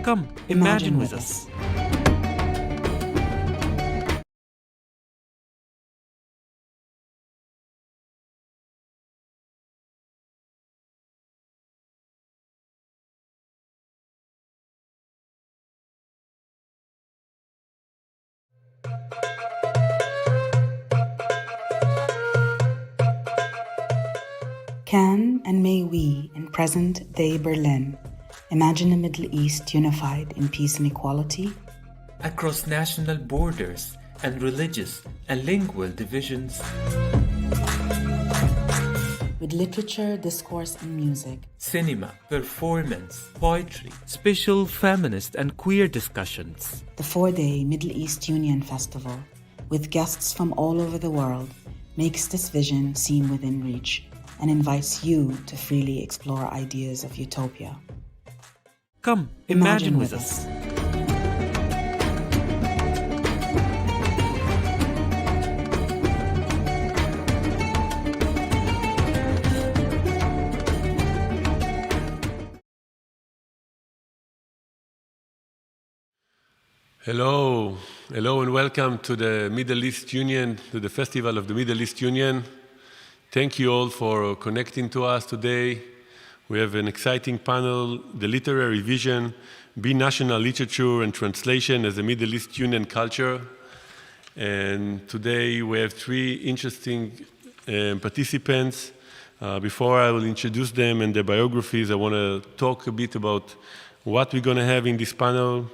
Come, imagine with us. Can and may we, in present-day Berlin, imagine a Middle East unified in peace and equality? Across national borders and religious and lingual divisions. With literature, discourse, and music. Cinema, performance, poetry, special feminist and queer discussions. The 4-day Middle East Union Festival, with guests from all over the world, makes this vision seem within reach and invites you to freely explore ideas of utopia. Come, imagine with us. Hello and welcome to the Middle East Union, to the Festival of the Middle East Union. Thank you all for connecting to us today. We have an exciting panel, the literary vision, Bi-national literature and translation as a Middle East Union culture. And today we have three interesting participants. Before I will introduce them and their biographies, I want to talk a bit about what we're going to have in this panel.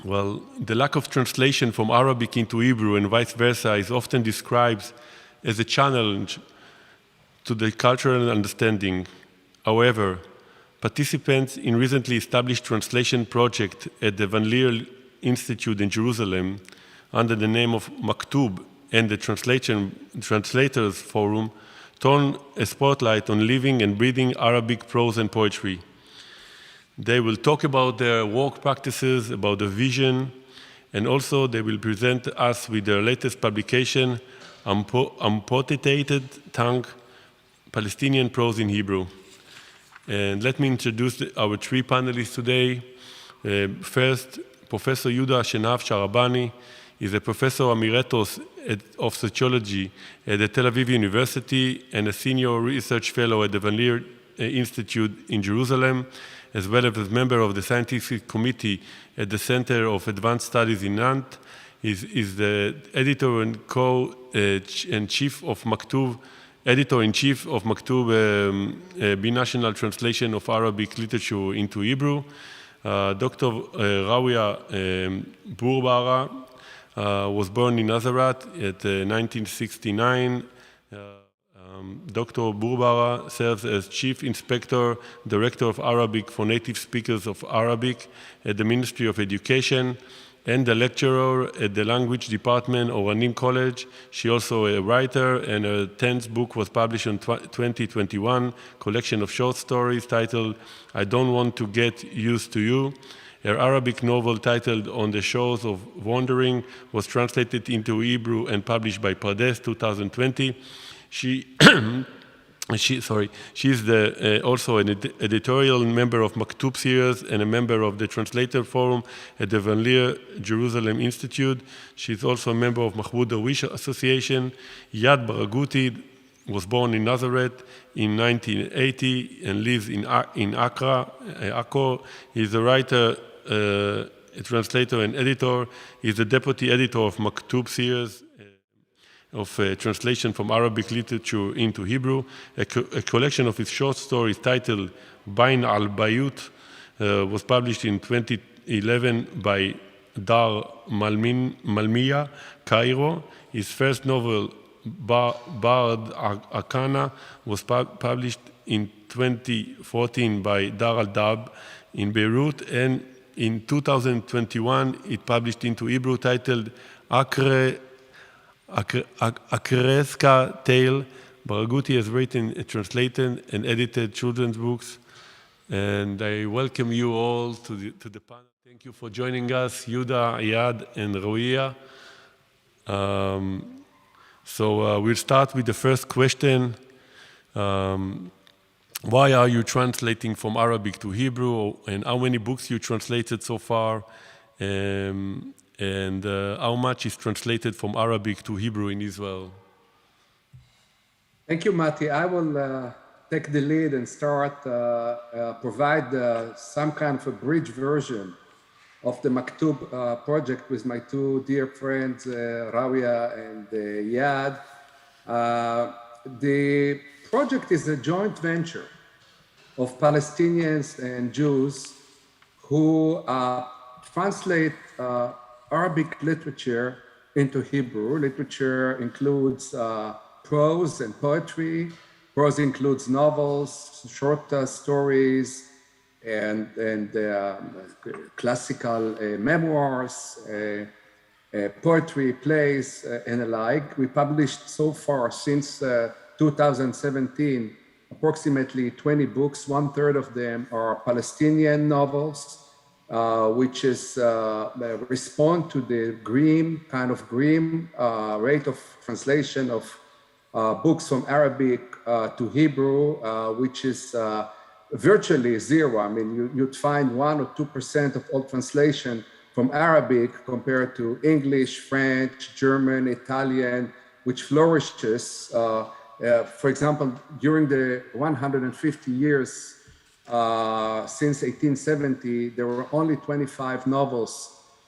Well, the lack of translation from Arabic into Hebrew and vice versa is often described as a challenge to the cultural understanding. However, participants in recently established translation project at the Van-Leer-Institut in Jerusalem under the name of Maktub and the Translators Forum turn a spotlight on living and breathing Arabic prose and poetry. They will talk about their work practices, about the vision, and also they will present us with their latest publication, Amputated Tongue, Palestinian Prose in Hebrew. And let me introduce our three panelists today. First, Professor Yehuda Shenav Sharabani is a professor emeritus of sociology at the Tel Aviv University and a senior research fellow at the Van-Leer-Institut in Jerusalem, as well as a member of the scientific committee at the Center of Advanced Studies in Nantes. Is the editor and chief of Maktub, editor-in-chief of Maktub, Bi-national translation of Arabic literature into Hebrew. Dr. Rawia Bourbara was born in Nazareth at 1969. Dr. Bourbara serves as Chief Inspector, Director of Arabic for Native Speakers of Arabic at the Ministry of Education and a lecturer at the Language Department of Oranim College. She also a writer, and her 10th book was published in 2021, collection of short stories titled I Don't Want to Get Used to You. Her Arabic novel titled On the Shores of Wandering was translated into Hebrew and published by Pardes 2020. She is also an editorial member of Maktub series and a member of the Translator Forum at the Van-Leer Jerusalem Institute. She is also a member of Mahmoud Darwish Association. Yad Baraguti was born in Nazareth in 1980 and lives in Accra. He is a writer, a translator and editor. He is the deputy editor of Maktub series, of translation from Arabic literature into Hebrew. A collection of his short stories titled Bain al-Bayut was published in 2011 by Dar Malmiya, Cairo. His first novel, Bard Akana, was published in 2014 by Dar al-Dab in Beirut, and in 2021 it published into Hebrew titled Akreska Tale. Baraguti has written, translated, and edited children's books. And I welcome you all to the panel. Thank you for joining us, Yehuda, Iyad, and Rawia. We'll start with the first question. Why are you translating from Arabic to Hebrew, and how many books you translated so far, and how much is translated from Arabic to Hebrew in Israel? Thank you, Mati. I will take the lead and start, provide some kind of a bridge version of the Maktub project with my two dear friends, Rawia and Yad. The project is a joint venture of Palestinians and Jews who translate Arabic literature into Hebrew. Literature includes prose and poetry. Prose includes novels, short stories, and classical memoirs, poetry, plays, and the like. We published so far since 2017 approximately 20 books. 1/3 of them are Palestinian novels, which is respond to the green rate of translation of books from Arabic to Hebrew, which is virtually zero. I mean, you'd find 1 or 2% of all translation from Arabic compared to English, French, German, Italian, which flourishes. For example, during the 150 years since 1870, there were only 25 novels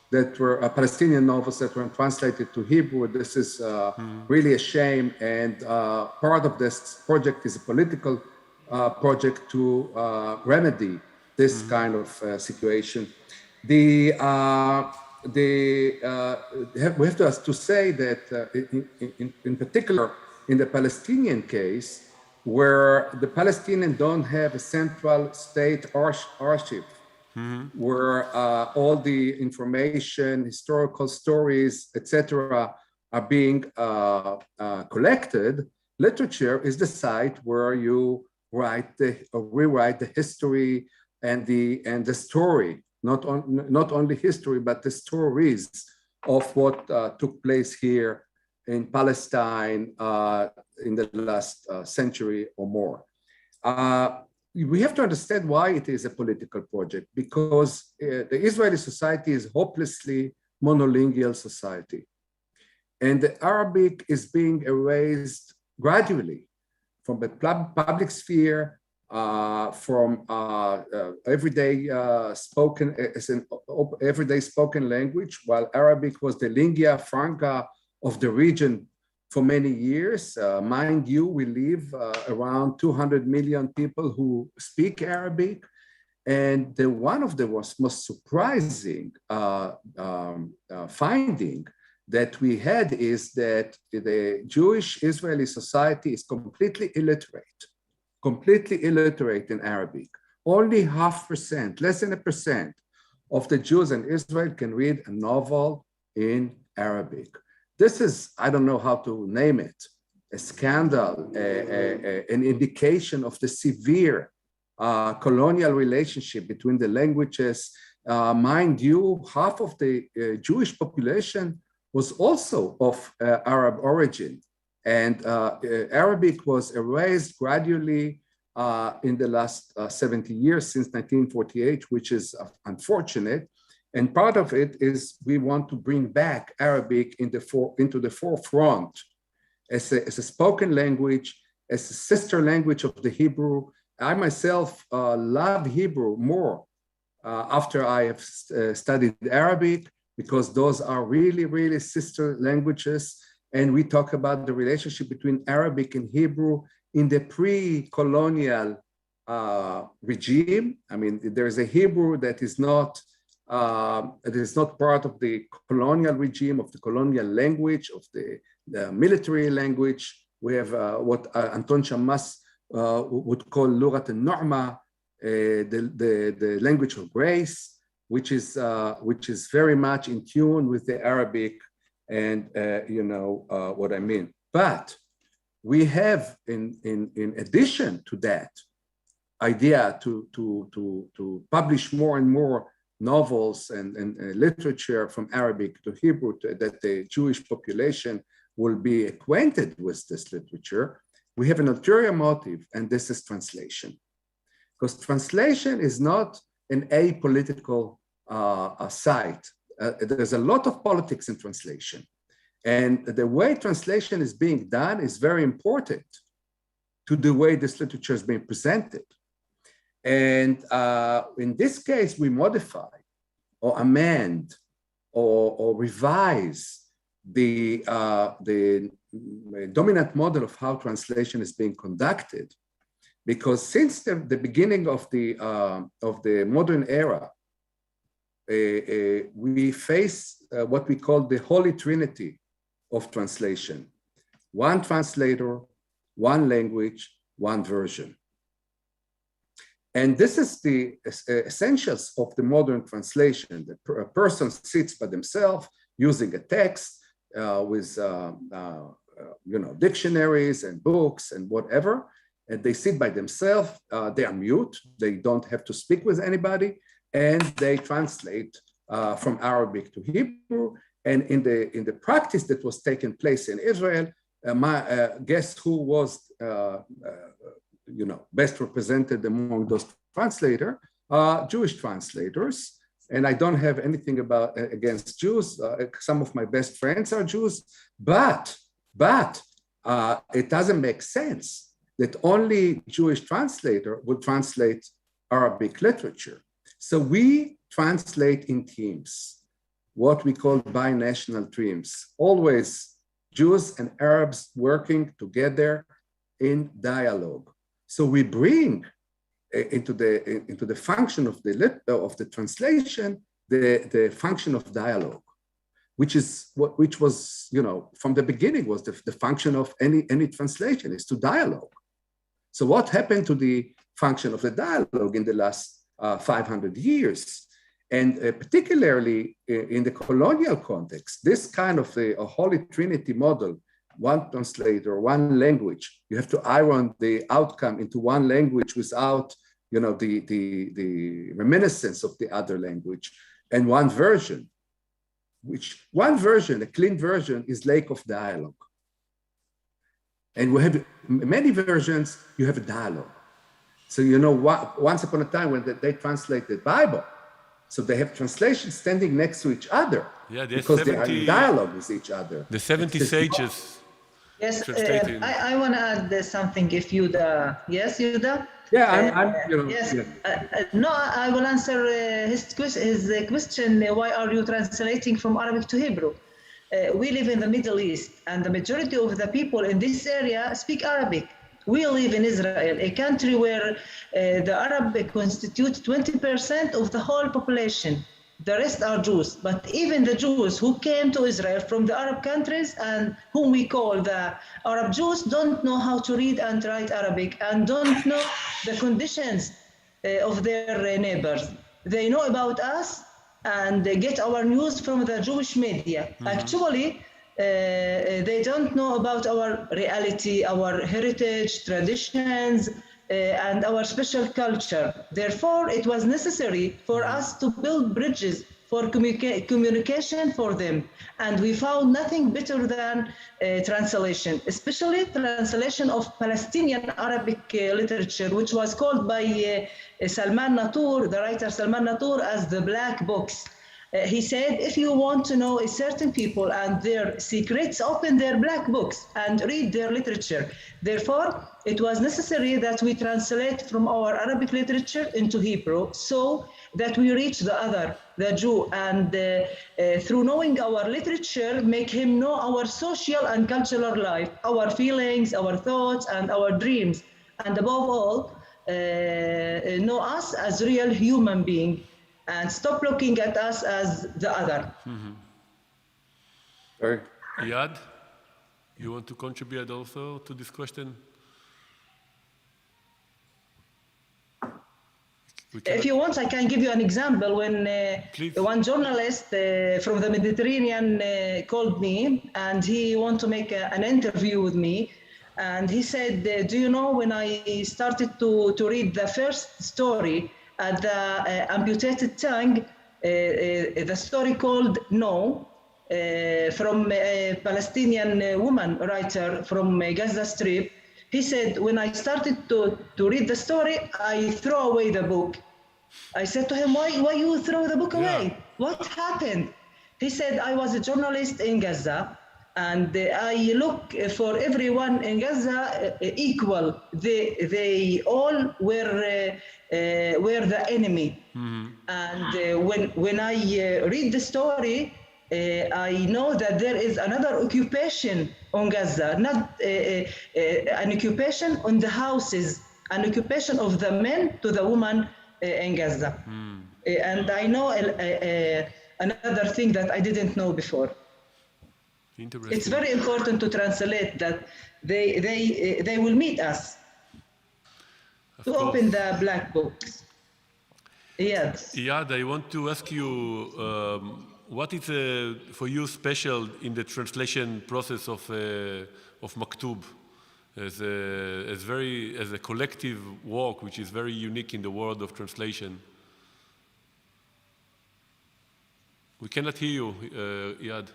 that were Palestinian novels that were translated to Hebrew. This is really a shame, and part of this project is a political project to remedy this kind of situation. We have to say that in particular, in the Palestinian case, where the Palestinians don't have a central state archive, where all the information, historical stories, etc., are being collected, literature is the site where you rewrite the history and the story, not only history, but the stories of what took place here in Palestine in the last century or more. We have to understand why it is a political project, because the Israeli society is hopelessly monolingual society. And the Arabic is being erased gradually from the public sphere, from everyday spoken language, while Arabic was the lingua franca of the region for many years. Mind you, we live around 200 million people who speak Arabic. And one of the most surprising finding that we had is that the Jewish Israeli society is completely illiterate in Arabic. Only 0.5%, less than 1% of the Jews in Israel can read a novel in Arabic. This is, I don't know how to name it, a scandal, an indication of the severe colonial relationship between the languages. Mind you, half of the Jewish population was also of Arab origin. And Arabic was erased gradually in the last 70 years, since 1948, which is unfortunate. And part of it is we want to bring back Arabic into the forefront as a spoken language, as a sister language of the Hebrew. I myself love Hebrew more after I have studied Arabic, because those are really, really sister languages. And we talk about the relationship between Arabic and Hebrew in the pre-colonial regime. I mean, there is a Hebrew that is not part of the colonial regime, of the colonial language, of the military language. We have what Anton Shammas would call Lughat al-Nu'ma, the language of grace, which is very much in tune with the Arabic, and you know what I mean. But we have, in addition to that idea to publish more and more novels and literature from Arabic to Hebrew, that the Jewish population will be acquainted with this literature, we have an ulterior motive, and this is translation. Because translation is not an apolitical site. There's a lot of politics in translation. And the way translation is being done is very important to the way this literature is being presented. And in this case, we modify or amend or revise the dominant model of how translation is being conducted. Because since the beginning of the modern era, we face what we call the holy trinity of translation. One translator, one language, one version. And this is the essentials of the modern translation. A person sits by themselves using a text with dictionaries and books and whatever, and they sit by themselves, they are mute, they don't have to speak with anybody, and they translate from Arabic to Hebrew. And in the practice that was taking place in Israel, guess who was best represented among those translators? Jewish translators. And I don't have anything against Jews. Some of my best friends are Jews, but it doesn't make sense that only Jewish translator would translate Arabic literature. So we translate in teams, what we call bi-national teams, always Jews and Arabs working together in dialogue. So we bring into the function of the translation the function of dialogue, which was from the beginning was the function of any translation, is to dialogue. So what happened to the function of the dialogue in the last 500 years? And particularly in the colonial context, this kind of a holy trinity model, one translator, one language, you have to iron the outcome into one language without the reminiscence of the other language, and one version, a clean version, is lack of dialogue. And we have many versions, you have a dialogue. So once upon a time when they translate the Bible, so they have translations standing next to each other, because they are in dialogue with each other. The 70 sages. Yes, I want to add something if Yuda. Yes, Yuda? Yeah, yes. No, I will answer his question. Why are you translating from Arabic to Hebrew? We live in the Middle East, and the majority of the people in this area speak Arabic. We live in Israel, a country where the Arab constitutes 20% of the whole population. The rest are Jews, but even the Jews who came to Israel from the Arab countries and whom we call the Arab Jews don't know how to read and write Arabic and don't know the conditions of their neighbors. They know about us and they get our news from the Jewish media. Mm-hmm. Actually, they don't know about our reality, our heritage, traditions, and our special culture. Therefore, it was necessary for us to build bridges for communication for them. And we found nothing better than translation, especially translation of Palestinian Arabic literature, which was called by Salman Natur, the writer Salman Natur, as the black books. He said, if you want to know a certain people and their secrets, open their black books and read their literature. Therefore, it was necessary that we translate from our Arabic literature into Hebrew so that we reach the other, the Jew, and through knowing our literature, make him know our social and cultural life, our feelings, our thoughts, and our dreams. And above all, know us as real human beings. And stop looking at us as the other. Mm-hmm. Right. Iyad, you want to contribute also to this question? If you want, I can give you an example. When one journalist from the Mediterranean called me and he wanted to make an interview with me, and he said, do you know, when I started to read the first story, the Amputated Tongue, the story called No, from a Palestinian woman writer from Gaza Strip, He said, when I started to read the story, I threw away the book. I said to him, why you throw the book away? What happened? He said, I was a journalist in Gaza, and I look for everyone in Gaza equal. They all were the enemy. And when I read the story, I know that there is another occupation on Gaza, not an occupation on the houses, an occupation of the men to the woman in Gaza. And I know another thing that I didn't know before. It's very important to translate that they will meet us to open the black books. Yes. Iyad, I want to ask you, what is for you special in the translation process of Maktub as a collective work, which is very unique in the world of translation? We cannot hear you, Iyad.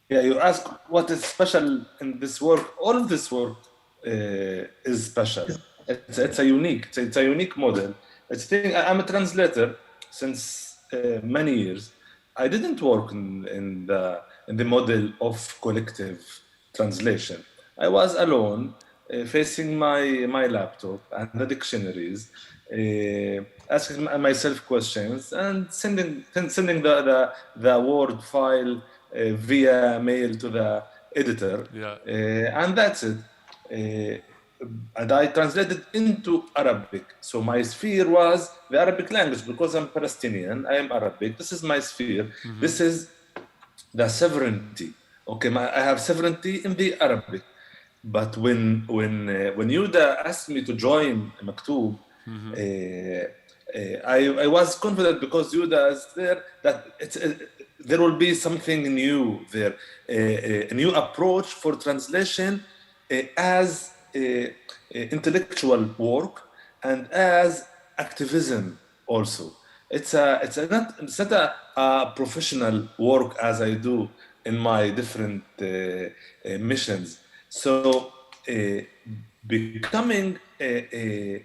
Yeah, you ask what is special in this work. All of this work is special. It's a unique model. I'm a translator since many years. I didn't work in the model of collective translation. I was alone, facing my laptop and the dictionaries, asking myself questions and sending the Word file via mail to the editor, and that's it. And I translated into Arabic. So my sphere was the Arabic language because I'm Palestinian. I am Arabic. This is my sphere. This is the sovereignty. Okay, I have sovereignty in the Arabic. But when Yuda asked me to join Maktub, I was confident because Yuda is there that there will be something new there, a new approach for translation as intellectual work and as activism also. It's not a professional work as I do in my different missions. So becoming a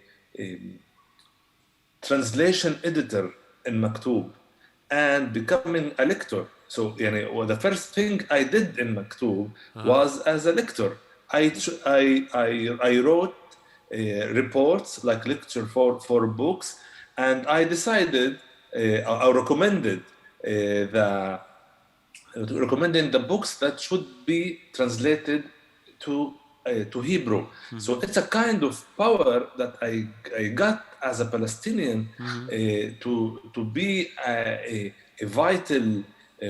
translation editor in Maktub and becoming a lector. So the first thing I did in Maktub was as a lector. I wrote reports like lecture for books, and I decided I recommended recommending the books that should be translated to Hebrew. So it's a kind of power that I got as a Palestinian to be a vital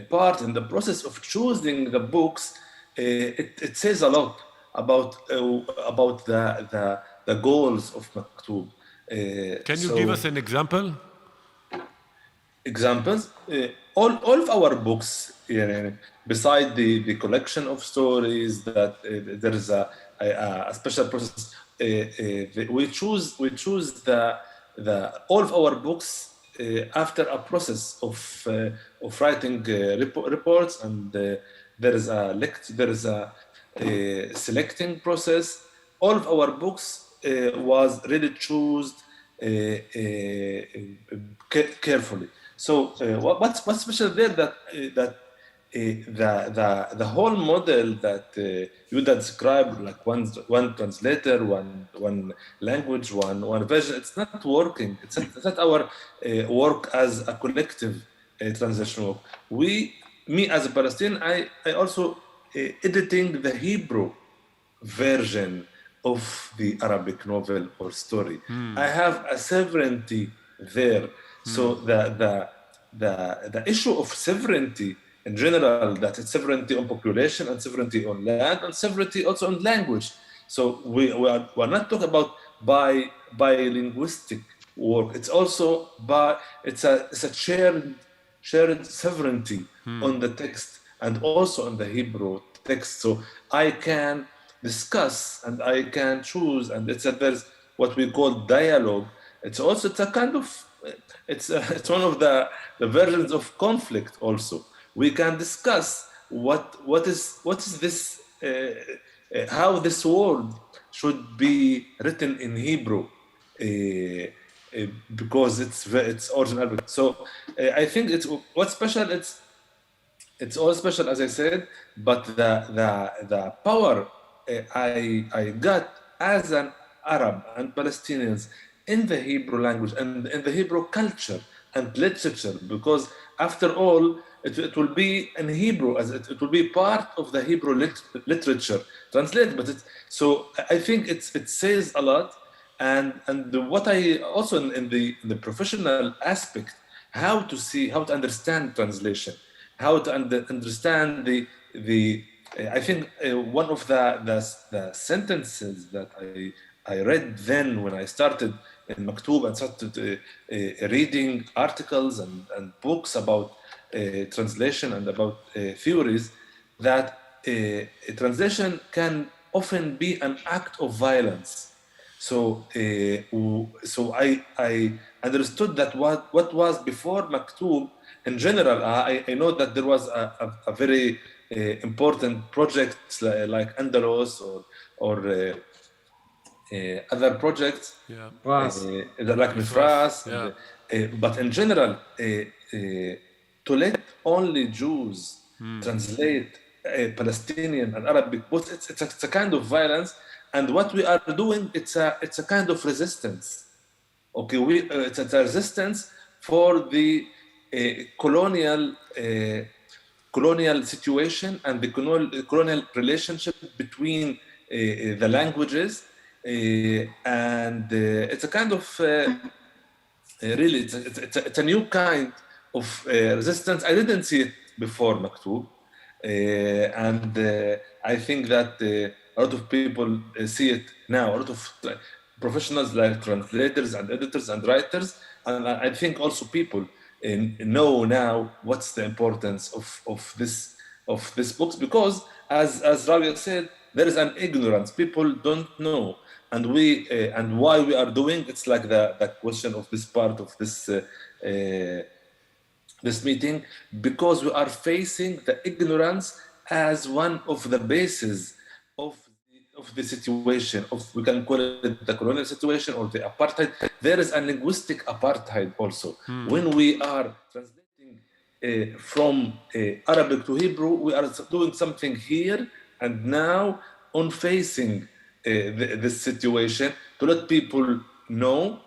part in the process of choosing the books. It says a lot about the goals of Maktub. Can you give us an example? Examples? All of our books, beside the collection of stories, that there is a special process. We choose all of our books after a process of writing reports, and there is a selecting process. All of our books was really chosen carefully. So what's special there that the whole model that you described, like one translator, one language, one version, it's not working. It's not our work as a collective translation work. Me as a Palestinian, I also editing the Hebrew version of the Arabic novel or story. I have a sovereignty there. So the issue of sovereignty in general, that it's sovereignty on population and sovereignty on land and sovereignty also on language. So we're not talking about bilinguistic work. It's also it's a shared sovereignty on the text and also on the Hebrew text. So I can discuss and I can choose, and there's what we call dialogue. It's a kind of it's one of the versions of conflict also. We can discuss what is this how this word should be written in Hebrew, because it's original. So I think what's special. It's all special, as I said, but the power I got as an Arab and Palestinians in the Hebrew language and in the Hebrew culture and literature, because after all, it will be in Hebrew, as it will be part of the Hebrew literature translated. But so I think it says a lot, and what I also in the professional aspect, how to understand translation, how to understand the I think one of the sentences that I read then when I started in Maktub and started reading articles and books about translation and about theories, that translation can often be an act of violence. So I understood that what was before Maktub, in general, I know that there was a very important projects like Andalus or other projects, like Mifras, but in general, to let only Jews translate Palestinian and Arabic books, it's a kind of violence, and what we are doing, it's a kind of resistance. Okay, it's a resistance for the colonial situation and the colonial relationship between the languages, and it's a kind of really it's a new kind of resistance. I didn't see it before Maktub, and I think that a lot of people see it now. A lot of professionals like translators and editors and writers, and I think also people know now what's the importance of this books, because as Rabia said, there is an ignorance. People don't know, and why we are doing it's like the question of this part of this meeting, because we are facing the ignorance as one of the bases of the situation, we can call it the colonial situation or the apartheid. There is a linguistic apartheid also. When we are translating from Arabic to Hebrew, we are doing something here and now on facing this situation, to let people know,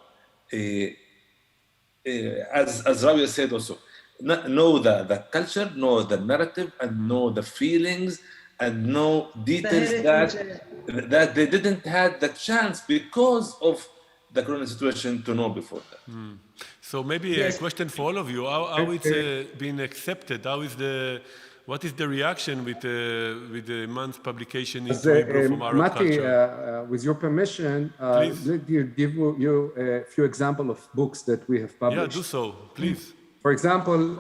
as Rabia said also, know the culture, know the narrative, and know the feelings, and know details that they didn't have the chance because of the colonial situation to know before that. So maybe a question for all of you: how it's been accepted? What is the reaction with the month's publication into Hebrew from Arab culture? With your permission, let me give you a few examples of books that we have published. Yeah, do so, please. For example,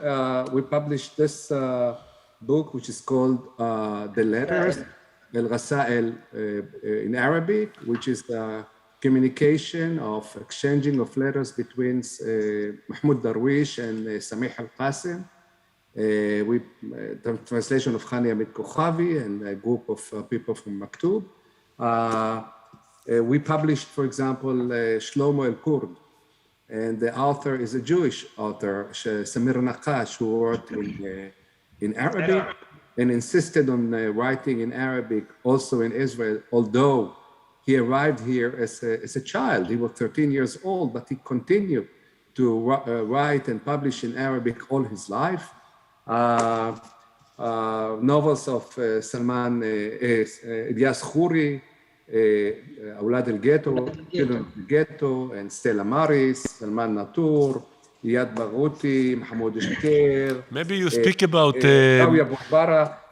we published this book, which is called The Letters, Al-Ghasa'il in Arabic, which is the communication of exchanging of letters between Mahmoud Darwish and Samih Al-Qasim. The translation of Khani Amit Kochavi and a group of people from Maktub. We published, for example, Shlomo El-Kurd, and the author is a Jewish author, Samir Naqash, who wrote in Arabic and insisted on writing in Arabic also in Israel, although he arrived here as a child. He was 13 years old, but he continued to write and publish in Arabic all his life. Novels of Salman Ilyas Khouri, Awlad al-Ghetto, Children of the Ghetto, and Stella Maris, Salman Natur, Iyad Baghouti, Mahmoud Shakir. Maybe you speak about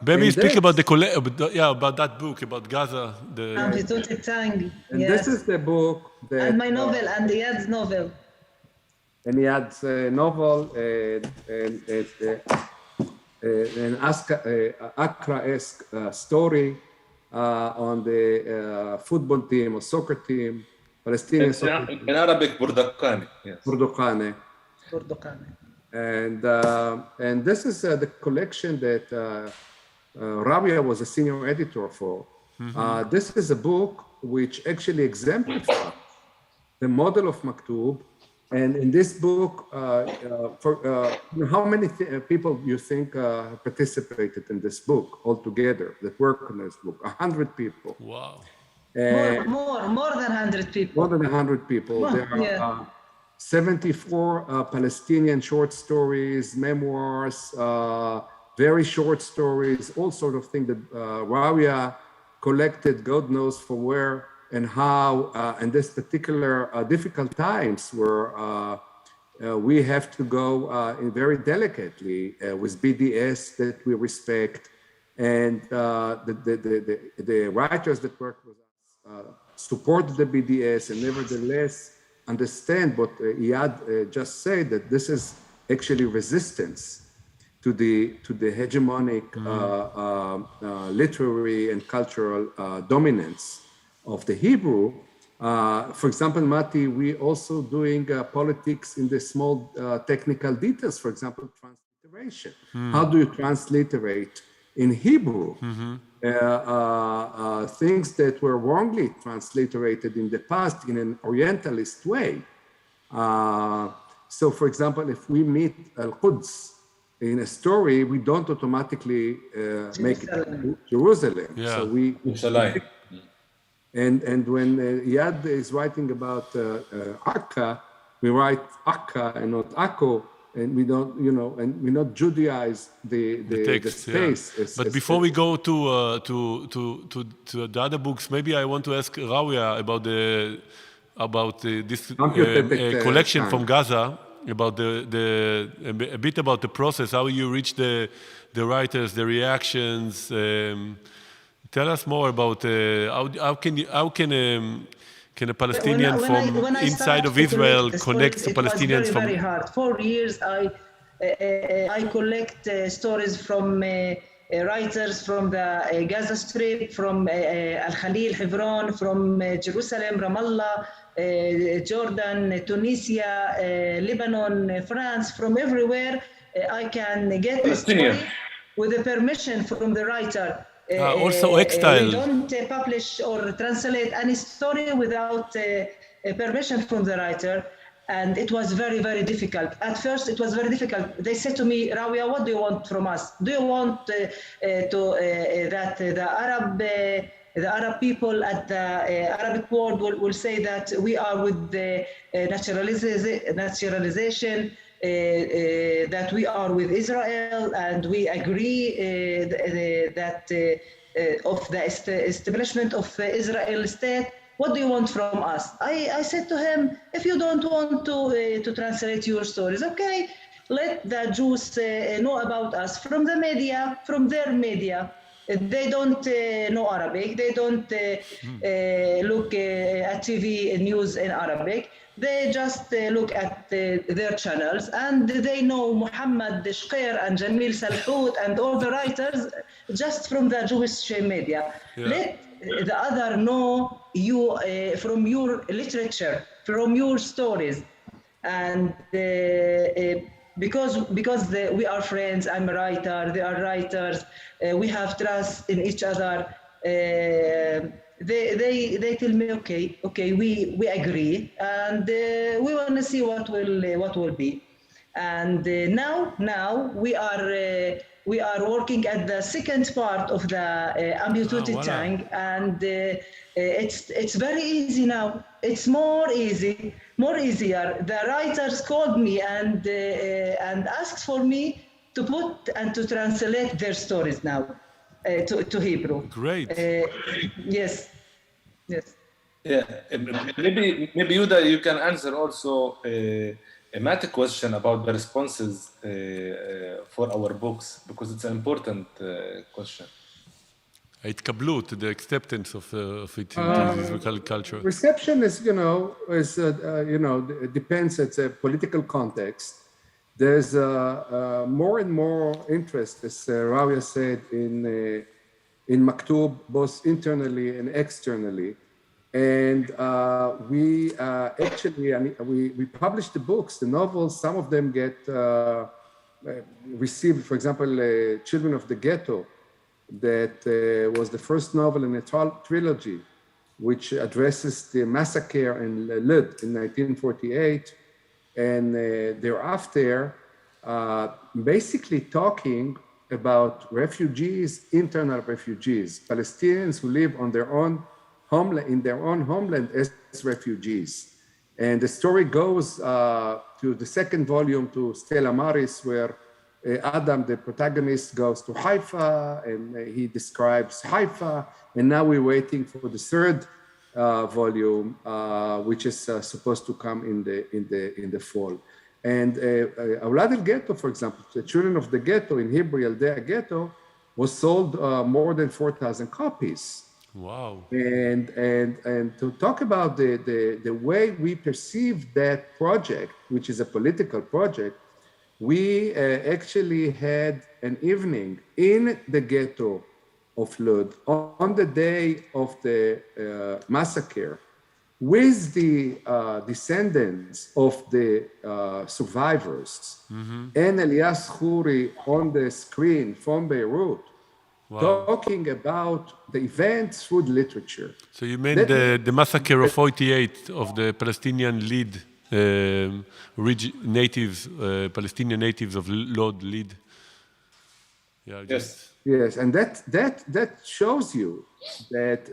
maybe you speak about about that book about Gaza. Amputated Tongue. And this is the book that, and my novel and Iyad's novel. And Iyad's novel an Accra-esque story on the football team or soccer team, Palestinian soccer team. In Arabic, Burdakani. Yes. Burdakani. And this is the collection that Rabia was a senior editor for. This is a book which actually exemplifies the model of Maktub. And in this book, how many people you think participated in this book altogether that work on this book? 100 people. Wow. More than 100 people. More than 100 people. There are 74 Palestinian short stories, memoirs, very short stories, all sort of things that Rawia collected, God knows for where and how, in this particular difficult times where we have to go in very delicately with BDS that we respect, and the writers that work with us support the BDS and nevertheless understand what Iyad just said, that this is actually resistance to the hegemonic literary and cultural dominance of the Hebrew. For example, Mati, we also doing politics in the small technical details, for example, transliteration. How do you transliterate in Hebrew things that were wrongly transliterated in the past in an Orientalist way? So, for example, if we meet Al-Quds in a story, we don't automatically make it Jerusalem. Yeah. So and when Iyad is writing about Akka, we write Akka and not Akko, and we don't, and we not Judaize the text, space. Yeah. But before we go to the other books, maybe I want to ask Rawia about this collection from Gaza, about a bit about the process, how you reach the writers, the reactions. Tell us more about how can a Palestinian from inside of Israel connect to Palestinians from? It was very hard. 4 years I collect stories from writers from the Gaza Strip, from Al Khalil, Hebron, from Jerusalem, Ramallah, Jordan, Tunisia, Lebanon, France, from everywhere. I can get a story with the permission from the writer. Also exile. We don't publish or translate any story without permission from the writer, and it was very, very difficult. At first, it was very difficult. They said to me, Rawia, what do you want from us? Do you want that the Arab people at the Arabic world will say that we are with the naturalization, that we are with Israel and we agree that of the establishment of Israel state. What do you want from us? I said to him, if you don't want to translate your stories, okay, let the Jews know about us from the media, from their media. They don't know Arabic. They don't look at TV news in Arabic. They just look at their channels, and they know Muhammad Shqir and Jamil Salhout and all the writers just from the Jewish media. Yeah. Let the other know you from your literature, from your stories, and because we are friends. I'm a writer. They are writers. We have trust in each other. They tell me, okay, we agree, and we want to see what will be. And now we are working at the second part of the amputated tongue, and it's very easy now. It's more easier. The writers called me and asked for me to put and to translate their stories now. To Hebrew. Great. Yes. Yeah. Maybe Yuda, you can answer also a matter question about the responses for our books, because it's an important question. ההתקבלות, the acceptance of it in the Israeli culture. Reception is, it depends. It's a political context. There's more and more interest, as Rawia said, in Maktub, both internally and externally. And we publish the books, the novels. Some of them get received. For example, Children of the Ghetto that was the first novel in a trilogy, which addresses the massacre in Lod in 1948, and thereafter, basically talking about refugees, internal refugees, Palestinians who live on their own homeland, in their own homeland as refugees. And the story goes to the second volume, to Stella Maris, where Adam, the protagonist, goes to Haifa, and he describes Haifa. And now we're waiting for the third volume, which is supposed to come in the fall. And Awlad al-Ghetto, for example, the Children of the Ghetto in Hebrew, Yaldei Ghetto, was sold more than 4,000 copies. Wow. And to talk about the way we perceive that project, which is a political project, we actually had an evening in the ghetto of Lod on the day of the massacre with the descendants of the survivors, and Elias Khoury on the screen from Beirut, talking about the events through literature. So you meant the massacre of 48 of the Palestinian lead natives, Palestinian natives of Lod, Lid. Yeah, Yes. Yes, and that shows you that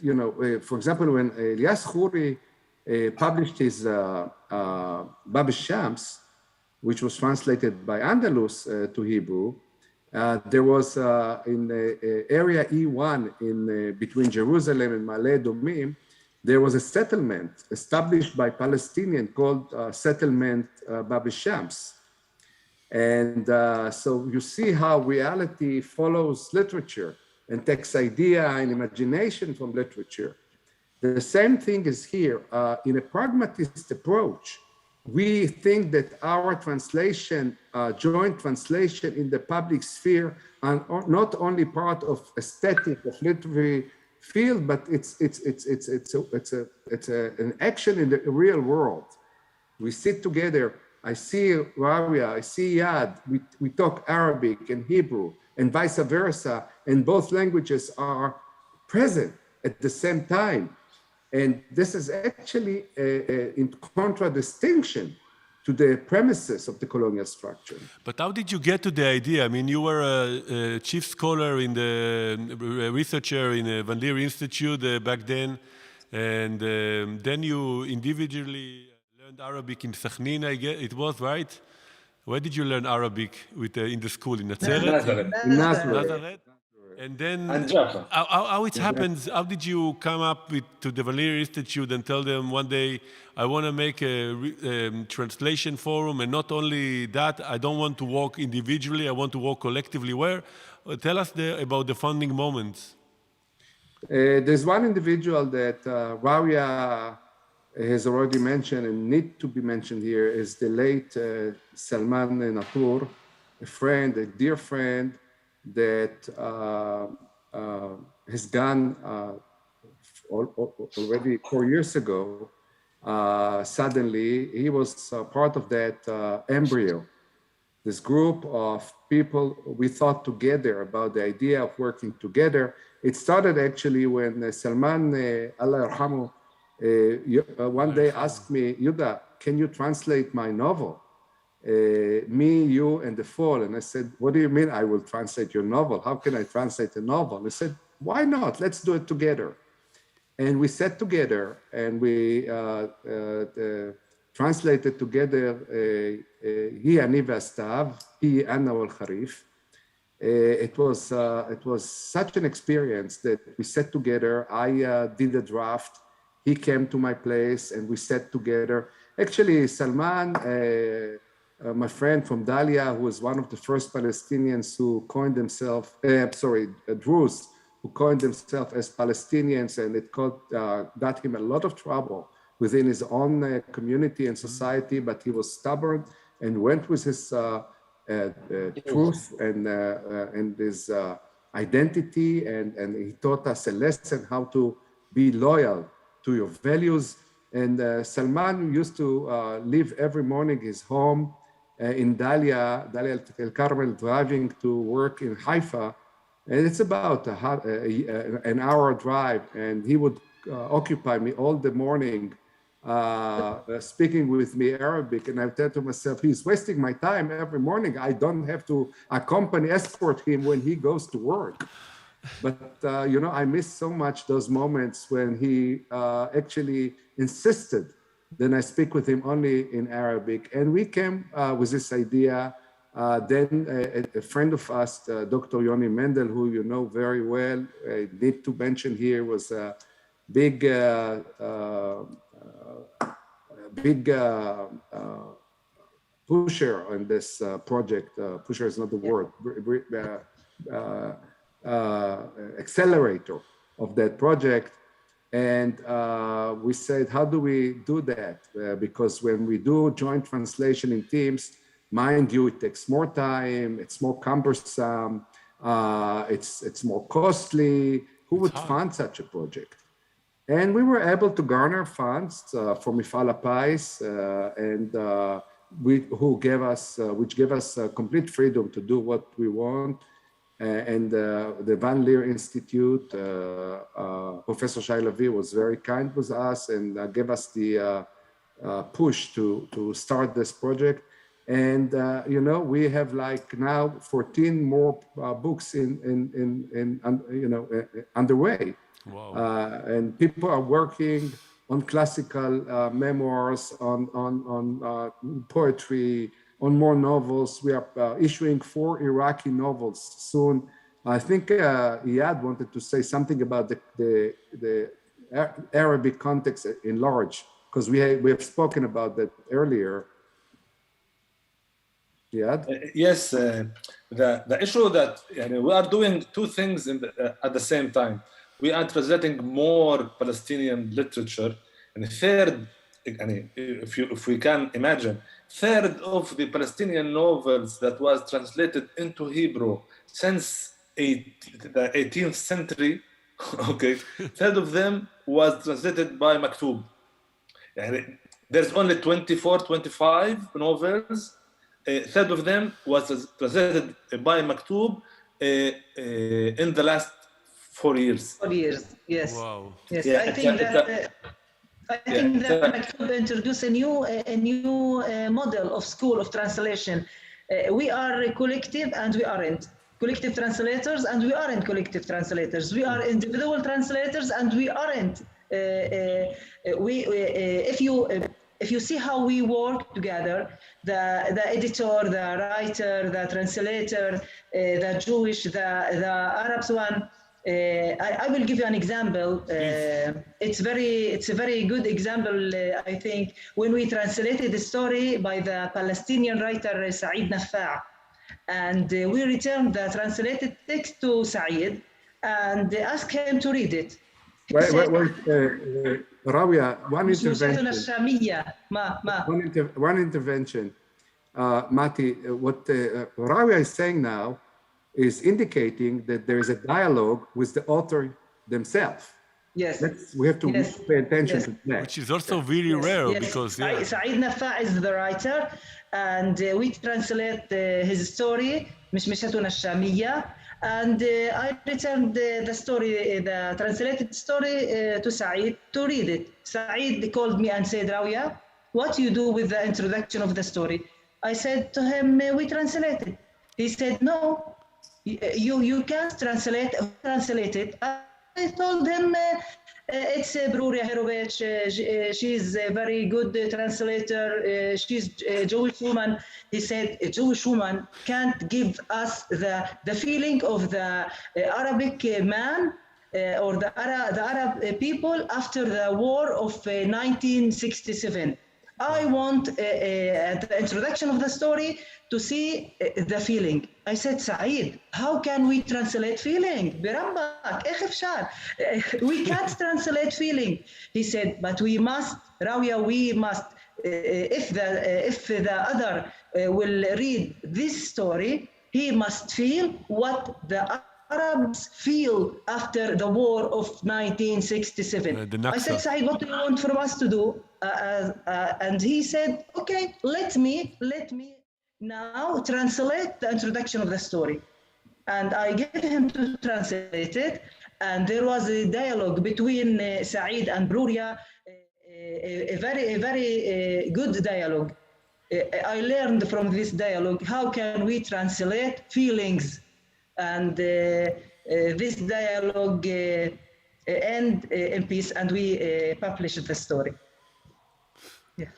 you know, for example, when Elias Khoury published his Bab al-Shams, which was translated by Andalus to Hebrew, there was in area E1 in between Jerusalem and Ma'ale Adumim, there was a settlement established by Palestinians called Settlement Bab al-Shams. And so you see how reality follows literature and takes idea and imagination from literature. The same thing is here. In a pragmatist approach, we think that our translation, joint translation in the public sphere, are not only part of aesthetic, of literary field, but it's an action in the real world. We sit together. I see Rawia, I see Yad, we talk Arabic and Hebrew and vice versa, and both languages are present at the same time. And this is actually in contradistinction to the premises of the colonial structure. But how did you get to the idea? I mean, you were a chief scholar in the researcher in the Van-Leer-Institut back then, and then you individually learned Arabic in Sakhnin, I guess it was, right? Where did you learn Arabic in the school? In Nazareth? Nazareth. And then Jaffa. how it happens, how did you come up to the Van-Leer-Institut and tell them one day, I want to make a translation forum, and not only that, I don't want to work individually, I want to work collectively. Where? Tell us about the founding moments. There's one individual that Rawia has already mentioned and need to be mentioned here, is the late Salman Natur, a friend, a dear friend, that has gone already 4 years ago. Suddenly, he was part of that embryo, this group of people we thought together about the idea of working together. It started actually when Salman, Allah yarhamu, one day asked me, Yuda, can you translate my novel? Me, you, and the Fall. And I said, what do you mean I will translate your novel? How can I translate a novel? And I said, why not? Let's do it together. And we sat together and we translated together Hi Ani V'Astav, Hi Anna Wal Kharif. It was such an experience that we sat together. I did a draft. He came to my place and we sat together. Actually, Salman, my friend from Dalia, who was one of the first Palestinians who coined themselves, Druze, who coined themselves as Palestinians, and it got him a lot of trouble within his own community and society, but he was stubborn and went with his truth and his identity, and he taught us a lesson how to be loyal to your values. And Salman used to leave every morning his home in Dalia El Carmel, driving to work in Haifa And it's about an hour drive, and he would occupy me all the morning speaking with me Arabic, and I tell to myself, he's wasting my time every morning. I don't have to escort him when he goes to work. But you know, I miss so much those moments when he actually insisted that I speak with him only in Arabic. And we came with this idea. Then a friend of us, Dr. Yoni Mendel, who you know very well, I need to mention here, was a big pusher on this project. Pusher is not the word. Accelerator of that project. And we said, how do we do that? Because when we do joint translation in teams, mind you, it takes more time, it's more cumbersome, it's more costly. Who would fund such a project? And we were able to garner funds from Mifal Pais, which gave us complete freedom to do what we want. And the Van-Leer-Institut, Professor Shai Lavi was very kind with us and gave us the push to start this project. And you know, we have like now 14 more books underway. Wow. And people are working on classical memoirs, on poetry, on more novels. We are issuing 4 Iraqi novels soon. I think Iyad wanted to say something about the Arabic context in large, because we have spoken about that earlier. Iyad? Yes, the issue that we are doing 2 things at the same time. We are translating more Palestinian literature, and third, if we can imagine, third of the Palestinian novels that was translated into Hebrew since the 18th century, okay, third of them was translated by Maktub. There's only 24, 25 novels. Third of them was translated by Maktub in the last 4 years. 4 years, yes. Wow. Yes, yeah, I think that Maktub introduced a new model of school of translation. We are collective and we aren't. Collective translators and we aren't collective translators. We are individual translators and we aren't. If you see how we work together, the editor, the writer, the translator, the Jewish, the Arabs one. I will give you an example. It's a very good example, I think, when we translated the story by the Palestinian writer Saeed Nafa', and we returned the translated text to Saeed and asked him to read it. Wait, Rawia, one intervention. Mati, what Rawia is saying now is indicating that there is a dialogue with the author themselves. Yes. We have to pay attention to that. Which is also very rare because... Saeed Nafa' is the writer, and we translate his story, مشمشتنا الشامية, and I returned the story, the translated story to Saeed to read it. Saeed called me and said, Rawia, what do you do with the introduction of the story? I said to him, we translate it. He said, no. You can't translate it. I told him it's Bruria Herovich. She's a very good translator. She's a Jewish woman. He said a Jewish woman can't give us the feeling of the Arabic man or the Arab people after the war of 1967. I want the introduction of the story to see the feeling. I said, Saeed, how can we translate feeling? بربك, we can't translate feeling. He said, but we must, Rawia, we must. If the other will read this story, he must feel what the Arabs feel after the war of 1967. I said, Saeed, what do you want from us to do? And he said, okay, let me now translate the introduction of the story. and I gave him to translate it. And there was a dialogue between Saeed and Bruria, a very good dialogue. I learned from this dialogue how can we translate feelings, and this dialogue end in peace, and we published the story. Yeah.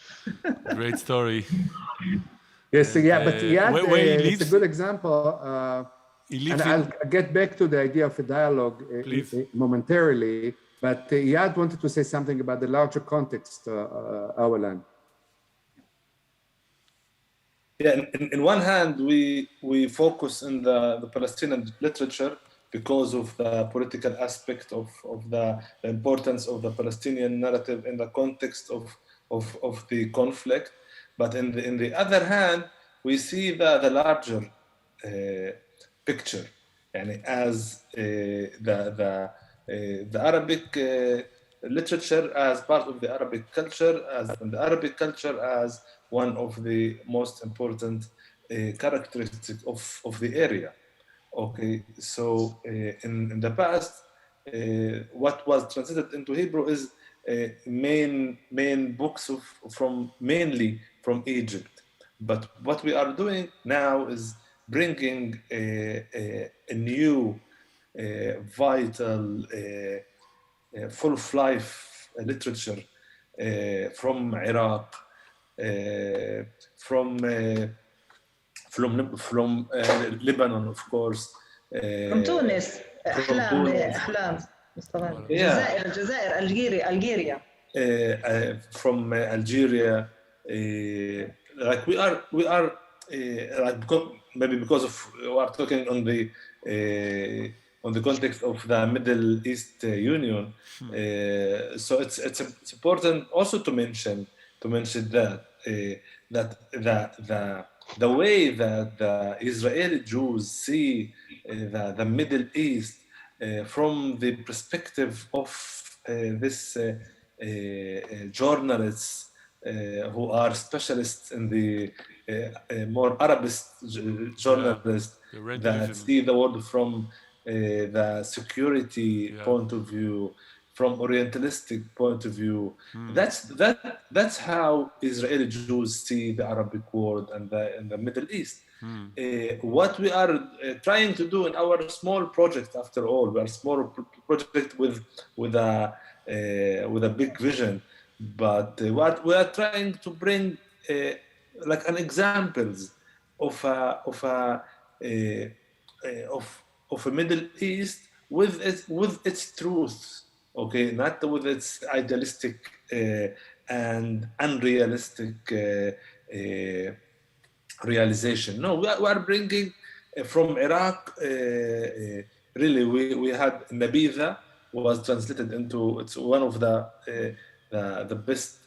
Great story. Yes, And, yeah, but Iyad, where he it's lives? a good example. He lives And I'll get back to the idea of a dialogue momentarily, but Iyad wanted to say something about the larger context, Awalan. Yeah, in one hand, we focus in the Palestinian literature because of the political aspect of the importance of the Palestinian narrative in the context of the conflict. But in the other hand, we see the larger picture, and as the Arabic literature as part of the Arabic culture, as one of the most important characteristics of the area. Okay, so in the past, what was translated into Hebrew is main books mainly from Egypt. But what we are doing now is bringing a new, vital, full of life literature from Iraq, from Lebanon, of course. From Tunis, أحلام. Yeah. الجزائر, Algeria. From Algeria, like we are like because of we are talking on the context of the Middle East Union. So it's important also to mention that the way that the Israeli Jews see the Middle East from the perspective of this journalists who are specialists in the more Arabist journalists that see the world from the security point of view, from Orientalistic point of view. That's how Israeli Jews see the Arabic world and the Middle East. What we are trying to do in our small project, after all, we are a small project with a big vision, but what we are trying to bring like an examples of a Middle East with its truth. Okay, not with its idealistic and unrealistic realization. No, we are bringing from Iraq. Really, we had Nabitha was translated into. It's one of the best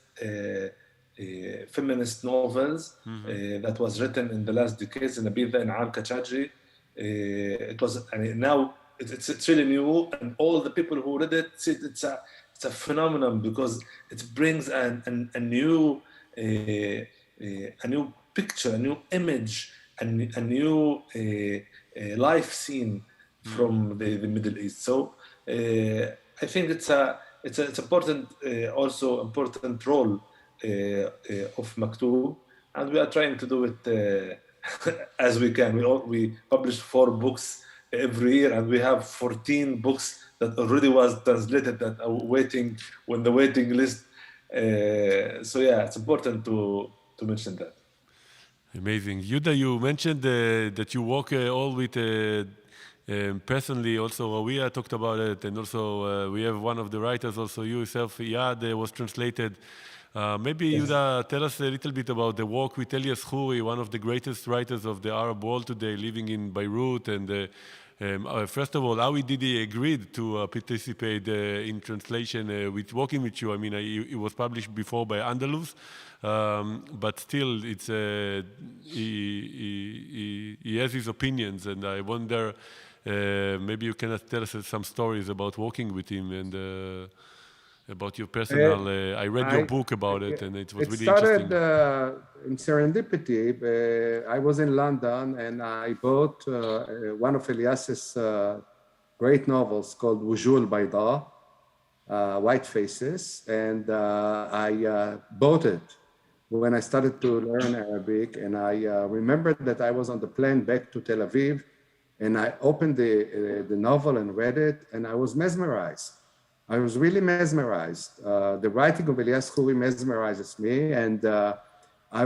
feminist novels that was written in the last decades. Nabitha in Am Kachadji. It was, and now it's really new, and all the people who read it said it's a phenomenon because it brings a new picture, a new image, a new life scene from the Middle East. So I think it's important, also important role of Maktub, and we are trying to do it as we can. We publish 4 books every year, and we have 14 books that already was translated that are waiting on the waiting list. So yeah, it's important to mention that. Amazing. Yuda, you mentioned that you work all with personally. Also, we talked about it, and also we have one of the writers, also you yourself, Iyad, was translated. Maybe yes. Yuda, tell us a little bit about the work with Elias Khoury, one of the greatest writers of the Arab world today, living in Beirut. And first of all, how did he agree to participate in translation with working with you? I mean, it was published before by Andalus, but still, it's he has his opinions, and I wonder maybe you can tell us some stories about working with him about your personal. I read your book about it, and it was really interesting. It started in serendipity. I was in London, and I bought one of Elias's great novels called Wujul Bayda, White Faces, and I bought it when I started to learn Arabic. And I remembered that I was on the plane back to Tel Aviv, and I opened the novel and read it, and I was mesmerized. I was really mesmerized. The writing of Elias Khoury mesmerizes me, and I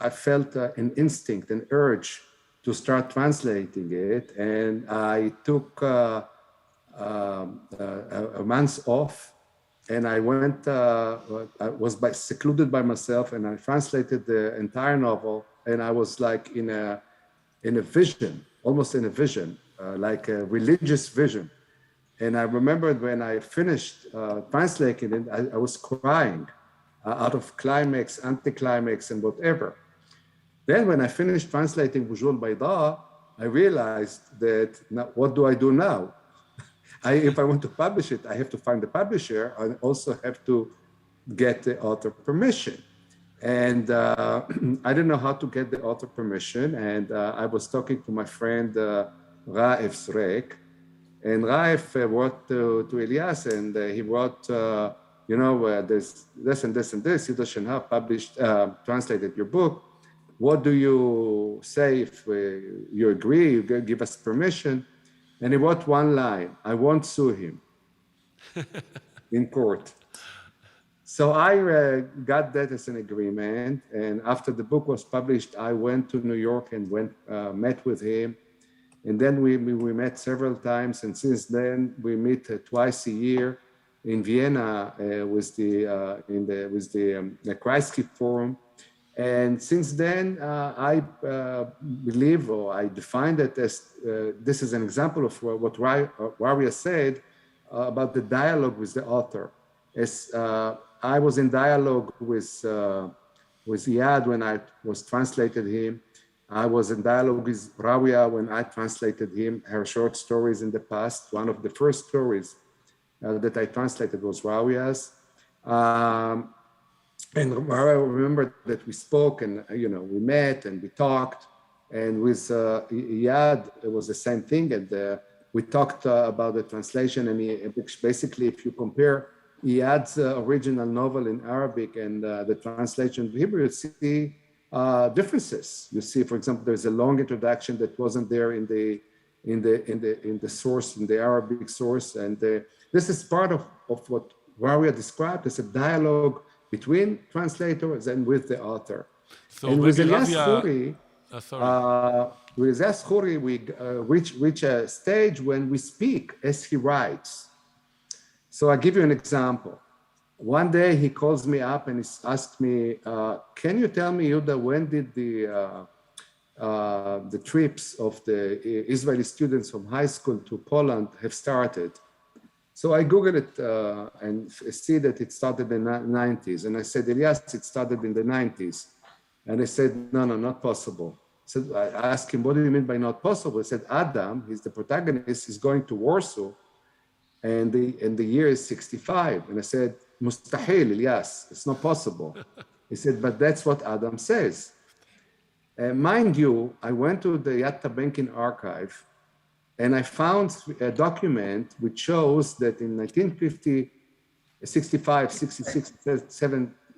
felt an instinct, an urge to start translating it, and I took a month off, and I went. I was secluded by myself, and I translated the entire novel, and I was like in a vision, almost in a vision, like a religious vision. And I remembered when I finished translating it, I was crying out of climax, anticlimax, and whatever. Then when I finished translating Wujul Bayda, I realized that now, what do I do now? If I want to publish it, I have to find the publisher. I also have to get the author permission. And I didn't know how to get the author permission. And I was talking to my friend Raef Zrek. And Raef wrote to Elias, and he wrote, there's this and this and this. Yuda Shenha published, translated your book. What do you say if you agree, you give us permission? And he wrote one line, I won't sue him in court. So I got that as an agreement. And after the book was published, I went to New York and met with him. And then we met several times. And since then, we meet twice a year in Vienna with the Kreisky Forum. And since then, I believe, or I defined it as, this is an example of what Rawia said about the dialogue with the author. As I was in dialogue with Iyad when I was translated him. I was in dialogue with Rawia when I translated her short stories in the past. One of the first stories that I translated was Rawia's. And I remember that we spoke and, we met and we talked. And with Iyad, it was the same thing. And we talked about the translation. And basically, if you compare Iyad's original novel in Arabic and the translation in Hebrew, you see differences. You see, for example, there's a long introduction that wasn't there in the source, in the Arabic source, and this is part of what Rawia described as a dialogue between translators and with the author. So and with Elias Khoury, we reach a stage when we speak as he writes. So I'll give you an example. One day he calls me up and he asked me, can you tell me, Yuda, when did the trips of the Israeli students from high school to Poland have started? So I Googled it and see that it started in the 90s. And I said, Elias, it started in the 90s. And he said, no, not possible. So I asked him, what do you mean by not possible? He said, Adam, he's the protagonist, is going to Warsaw. And the year is 65. And I said, Mustahil, Elias, it's not possible. He said, but that's what Adam says. Mind you, I went to the Yad Tabenkin archive and I found a document which shows that in 1950, 65, 66,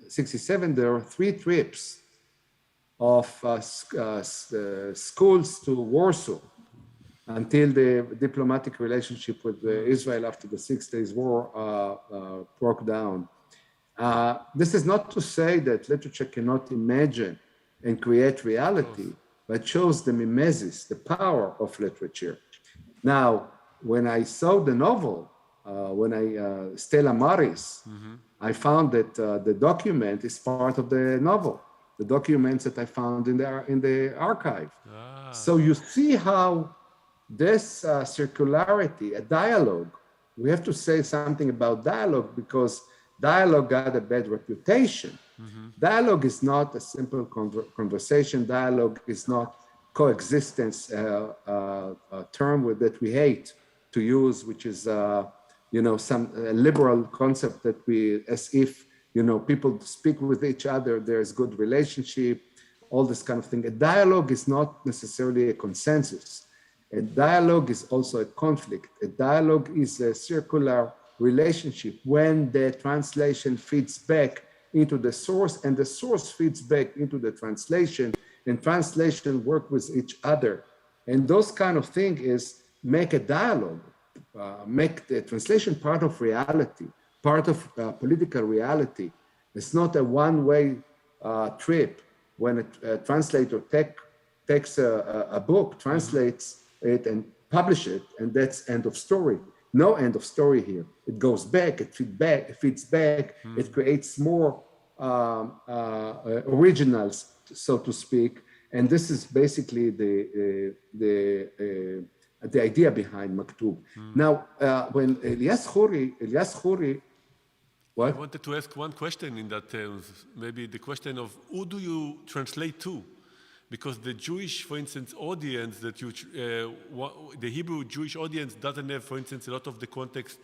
67, there were 3 trips of schools to Warsaw until the diplomatic relationship with Israel after the 6 Days War broke down. This is not to say that literature cannot imagine and create reality, but shows the mimesis, the power of literature. Now, when I saw the novel, Stella Maris, I found that the document is part of the novel, the documents that I found in the archive. So you see how this circularity, a dialogue, we have to say something about dialogue because dialogue got a bad reputation. Dialogue is not a simple conversation. Dialogue is not coexistence, a term that we hate to use, which is, some liberal concept that as if, people speak with each other, there's good relationship, all this kind of thing. A dialogue is not necessarily a consensus. A dialogue is also a conflict. A dialogue is a circular relationship when the translation feeds back into the source and the source feeds back into the translation, and translation work with each other. And those kind of thing is make a dialogue, make the translation part of reality, part of political reality. It's not a one-way trip. When a translator takes a book, translates it and publish it, and that's end of story. No end of story here. It goes back, it feeds back, it creates more originals, so to speak. And this is basically the idea behind Maktub. Now, when Elias Khoury, what? I wanted to ask one question in that terms, maybe the question of who do you translate to? Because the Jewish, for instance, audience that the Hebrew Jewish audience doesn't have, for instance, a lot of the context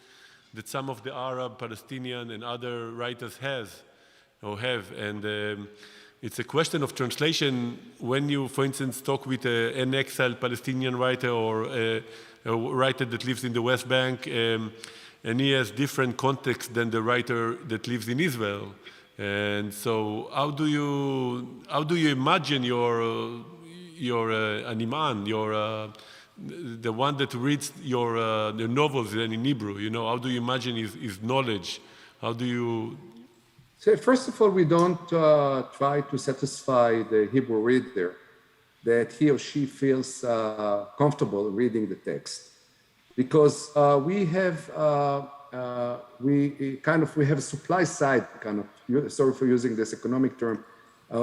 that some of the Arab, Palestinian, and other writers have. And it's a question of translation when you, for instance, talk with an exiled Palestinian writer or a writer that lives in the West Bank, and he has different context than the writer that lives in Israel. And so how do you imagine your animan, the one that reads your novels in Hebrew? How do you imagine his knowledge? How do you? So first of all, we don't try to satisfy the Hebrew reader that he or she feels comfortable reading the text, because we have a supply side kind of. Sorry for using this economic term.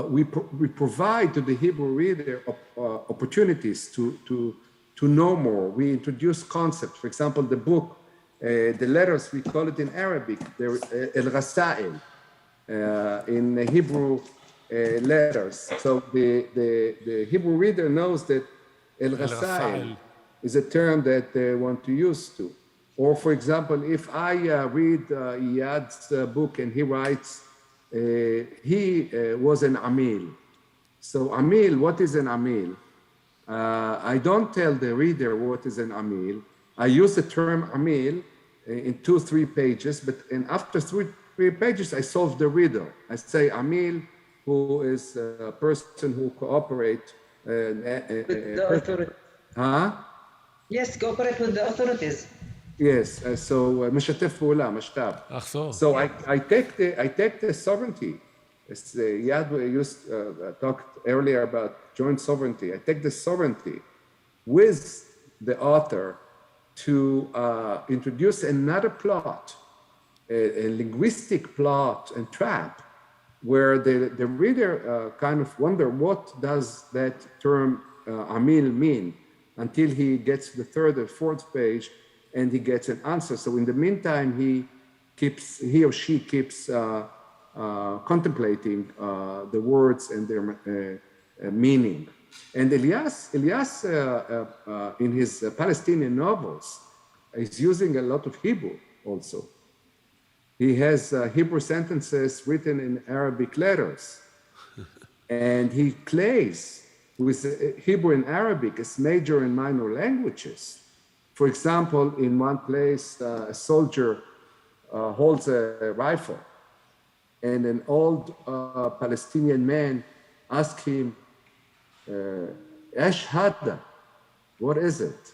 We provide to the Hebrew reader opportunities to know more. We introduce concepts. For example, the book, the letters, we call it in Arabic, El Rasail. In Hebrew letters. So the Hebrew reader knows that El Rasail is a term that they want to use to. Or for example, if I read Iyad's book and he writes, he was an Amil. So Amil, what is an Amil? I don't tell the reader what is an Amil. I use the term Amil in 2-3 pages, but after 3 pages, I solve the riddle. I say Amil, who is a person who cooperates with the authorities. Huh? Yes, cooperate with the authorities. Yes, so משתף פעולה, משת"פ. So I take the sovereignty. Yad talked earlier about joint sovereignty. I take the sovereignty with the author to introduce another plot, a linguistic plot and trap, where the reader kind of wonder what does that term Amil mean, until he gets the 3rd or 4th page and he gets an answer. So in the meantime, he or she keeps contemplating the words and their meaning. And Elias in his Palestinian novels is using a lot of Hebrew also. He has Hebrew sentences written in Arabic letters. And he plays with Hebrew and Arabic as major and minor languages. For example, in one place, a soldier holds a rifle, and an old Palestinian man asks him, Esh hada, what is it?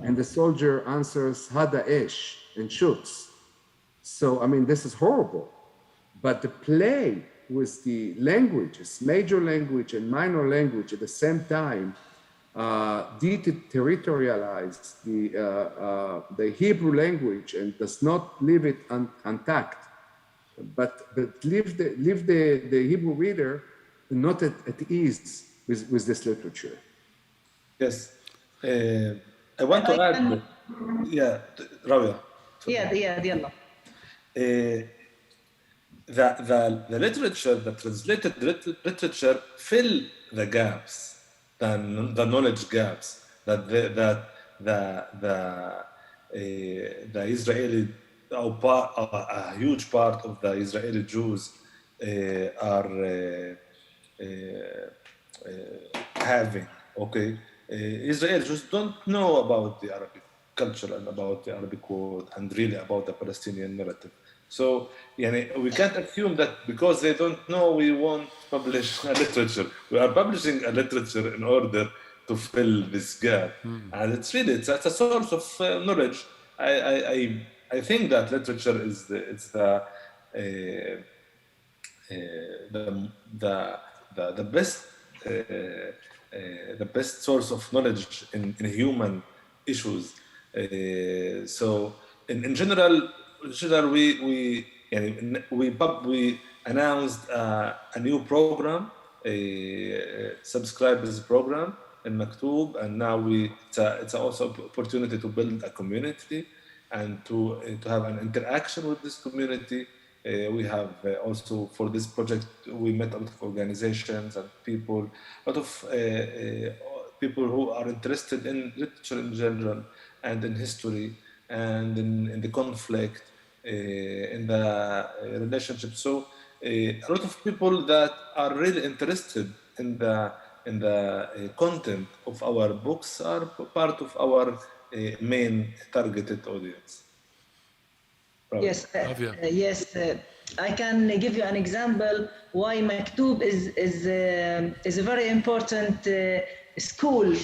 And the soldier answers, Hada esh, and shoots. So, I mean, this is horrible. But the play with the languages, major language and minor language at the same time, deterritorialize the Hebrew language and does not leave it intact, but leave the Hebrew reader not at ease with this literature. Yes. I want to add, Rabia. يلا. The literature, the translated literature, fill the gaps, the knowledge gaps that the Israeli, a huge part of the Israeli Jews are having, okay? Israeli Jews don't know about the Arabic culture and about the Arabic world and really about the Palestinian narrative. So we can't assume that because they don't know, we won't publish a literature. We are publishing a literature in order to fill this gap. And it's a source of knowledge. I think that literature is the best the best source of knowledge in human issues. So in general, we announced a new program, a subscribers program in Maktub, and now it's also an opportunity to build a community and to have an interaction with this community. We have also, for this project, we met a lot of organizations and people, a lot of people who are interested in literature in general and in history and in the conflict, in the relationship. So a lot of people that are really interested in the content of our books are part of our main targeted audience. Yes, I can give you an example why Maktub is a very important school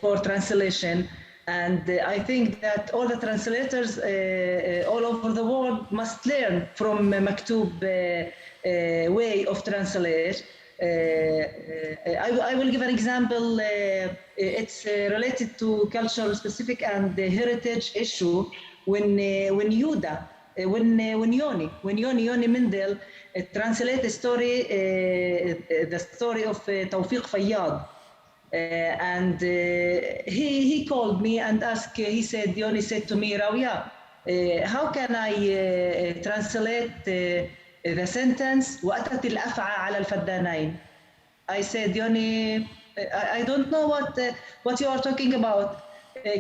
for translation, and I think that all the translators all over the world must learn from Maktub way of translate. I will give an example. It's related to cultural specific and the heritage issue. When Yoni Mendel translate the story of Tawfiq Fayyad, and he called me and asked. He said, Yoni said to me, Rawia, how can I translate the sentence وأتت الأفعى على الفدانين? I said, Yoni, I don't know what you are talking about.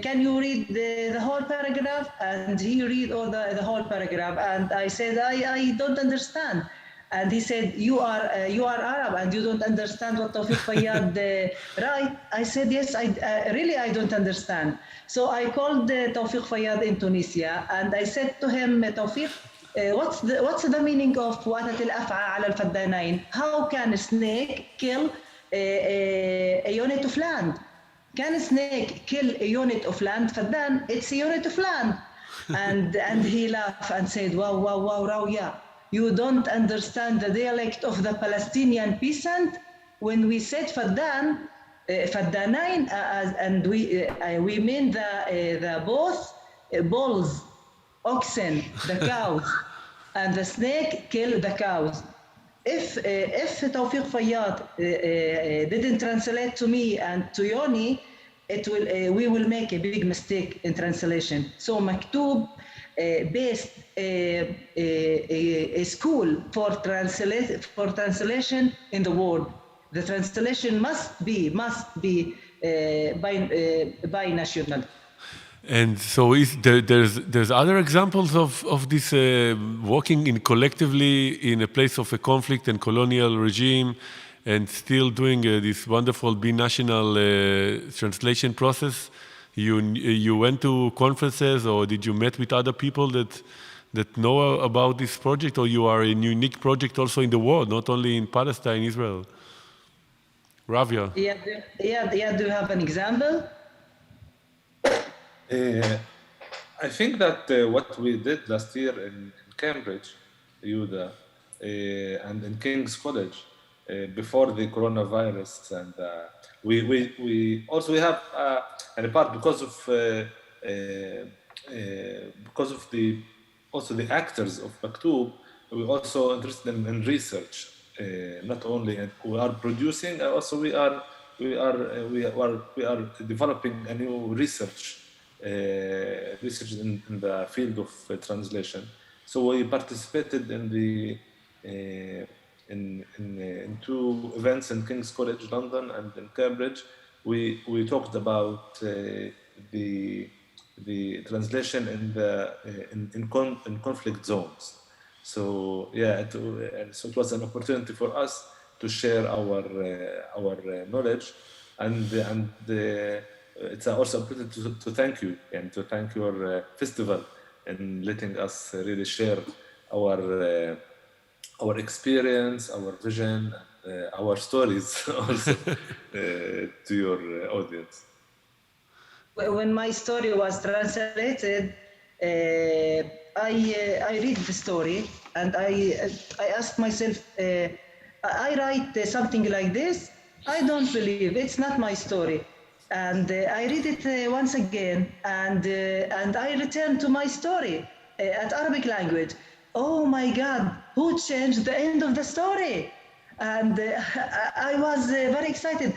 Can you read the whole paragraph? And he read all the whole paragraph, and I said, I don't understand. And he said, you are Arab and you don't understand what Tawfiq Fayyad write? I said, yes, I don't understand. So I called Tawfiq Fayyad in Tunisia, and I said to him, Tawfiq, what's the meaning of وَأَتَتِ الْأَفْعَى عَلَى الْفَدَّانَيْن? How can a snake kill a unit of land? Can a snake kill a unit of land? Faddan, it's a unit of land. And he laughed and said, wow, Rawia, you don't understand the dialect of the Palestinian peasant? When we said Faddan, Faddanain, and we mean the both bulls, oxen, the cows, and the snake kill the cows. If Tawfiq Fayyad didn't translate to me and to Yoni, we will make a big mistake in translation. So Maktub based a school for translation in the world. The translation must be bi-national. And so there's other examples of this working in collectively in a place of a conflict and colonial regime and still doing this wonderful binational translation process. You went to conferences, or did you met with other people that know about this project, or you are a unique project also in the world, not only in Palestine, Israel? Ravia. Yeah, do you have an example? I think that what we did last year in Cambridge, Yehuda, and in King's College, before the coronavirus, and we also have and part because of the actors of Maktub, we're also interested in research. Not only we are producing, also we are developing a new research in the field of translation. So we participated in the in two events in King's College London and in Cambridge. We talked about the the translation in conflict zones. So yeah, so it was an opportunity for us to share our knowledge, and it's also important to thank you and to thank your festival in letting us really share our experience, our vision, our stories also to your audience. When my story was translated, I read the story and I asked myself, I write something like this. I don't believe it's not my story, and I read it once again, and I return to my story at Arabic language. Oh my God, who changed the end of the story? And I was very excited.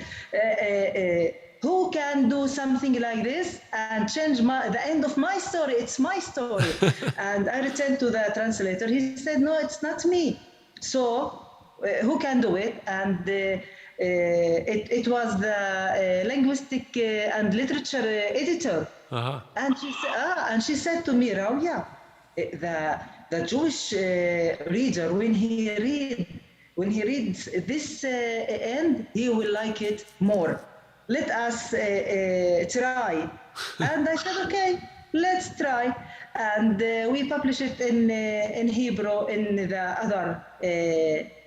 Who can do something like this and change the end of my story? It's my story. And I returned to the translator. He said, no, it's not me. So who can do it? And it was the linguistic and literature editor. Uh-huh. And she said to me, Rawia, the Jewish reader, when he reads this end, he will like it more. Let us try. And I said, okay, let's try. And we published it in Hebrew in the other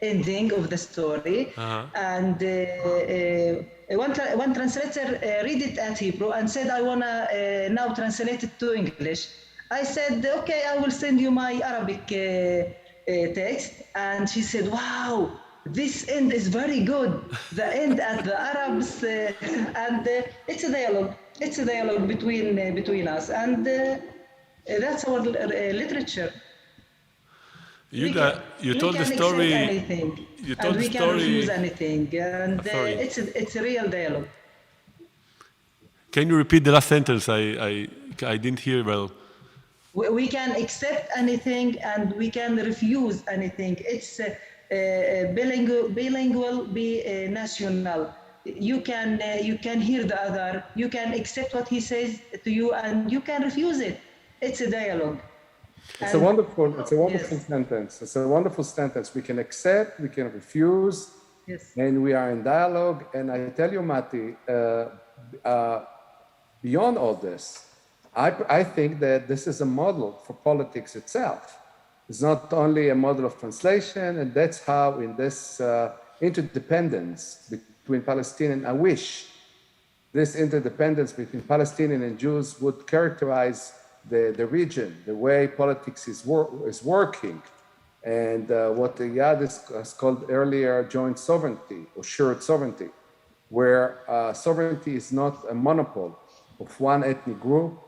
ending of the story. Uh-huh. And one translator read it at Hebrew and said, I want to now translate it to English. I said, okay, I will send you my Arabic text. And she said, wow, this end is very good. The end at the Arabs, and it's a dialogue. It's a dialogue between us, and that's our literature. You told the story. We can accept anything, You told and the we story. can refuse anything, and it's a real dialogue. Can you repeat the last sentence? I didn't hear well. We can accept anything, and we can refuse anything. It's bilingual, bi-national. You can hear the other. You can accept what he says to you, and you can refuse it. It's a dialogue. It's a wonderful sentence. It's a wonderful sentence. We can accept, we can refuse, yes, and we are in dialogue. And I tell you, Mati, beyond all this, I think that this is a model for politics itself. It's not only a model of translation, and that's how in this interdependence between Palestinian, I wish this interdependence between Palestinian and Jews would characterize the region, the way politics is working, and what the Yad has called earlier joint sovereignty or shared sovereignty, where sovereignty is not a monopoly of one ethnic group,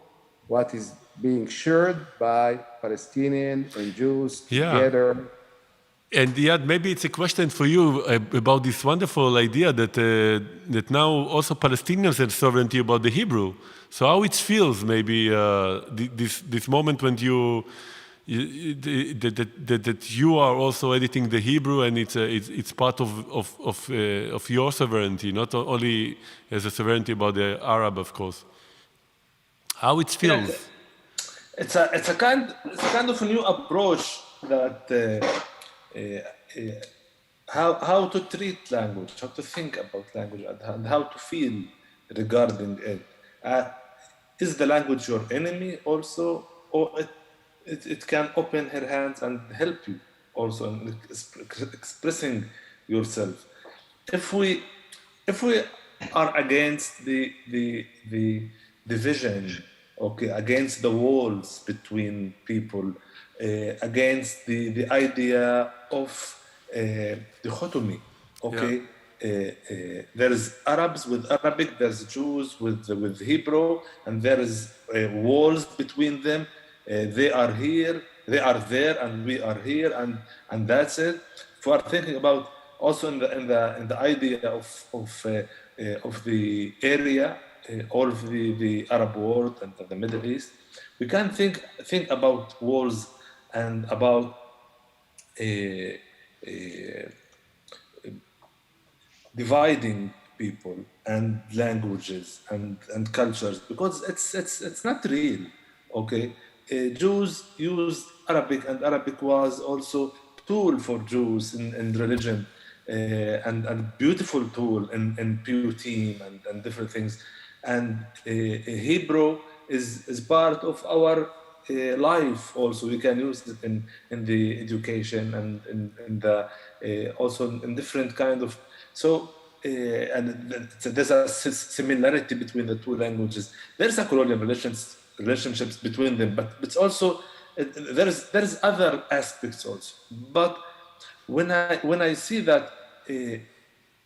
what is being shared by Palestinian and Jews together. And Yad, maybe it's a question for you about this wonderful idea that now also Palestinians have sovereignty about the Hebrew. So how it feels, maybe this moment when that you are also editing the Hebrew, and it's part of your sovereignty, not only as a sovereignty about the Arab, of course. How it feels? It's a kind of a new approach that how to treat language, how to think about language, and how to feel regarding it. Is the language your enemy also, or it can open her hands and help you also in expressing yourself? If we are against the division, okay, against the walls between people, against the idea of dichotomy, okay. There's Arabs with Arabic, there's Jews with Hebrew, and there is walls between them. They are here, they are there, and we are here, and that's it. If we are thinking about also in the idea of the area, all of the Arab world and the Middle East, we can think about walls and about dividing people and languages and cultures, because it's not real. Okay, Jews used Arabic, and Arabic was also tool for Jews in religion, and beautiful tool in beauty and different things. And Hebrew is part of our life also. We can use it in the education and in the also in different kind of so. And there's a similarity between the two languages. There's a colonial relationships between them, but it's also there's other aspects also. But when I see that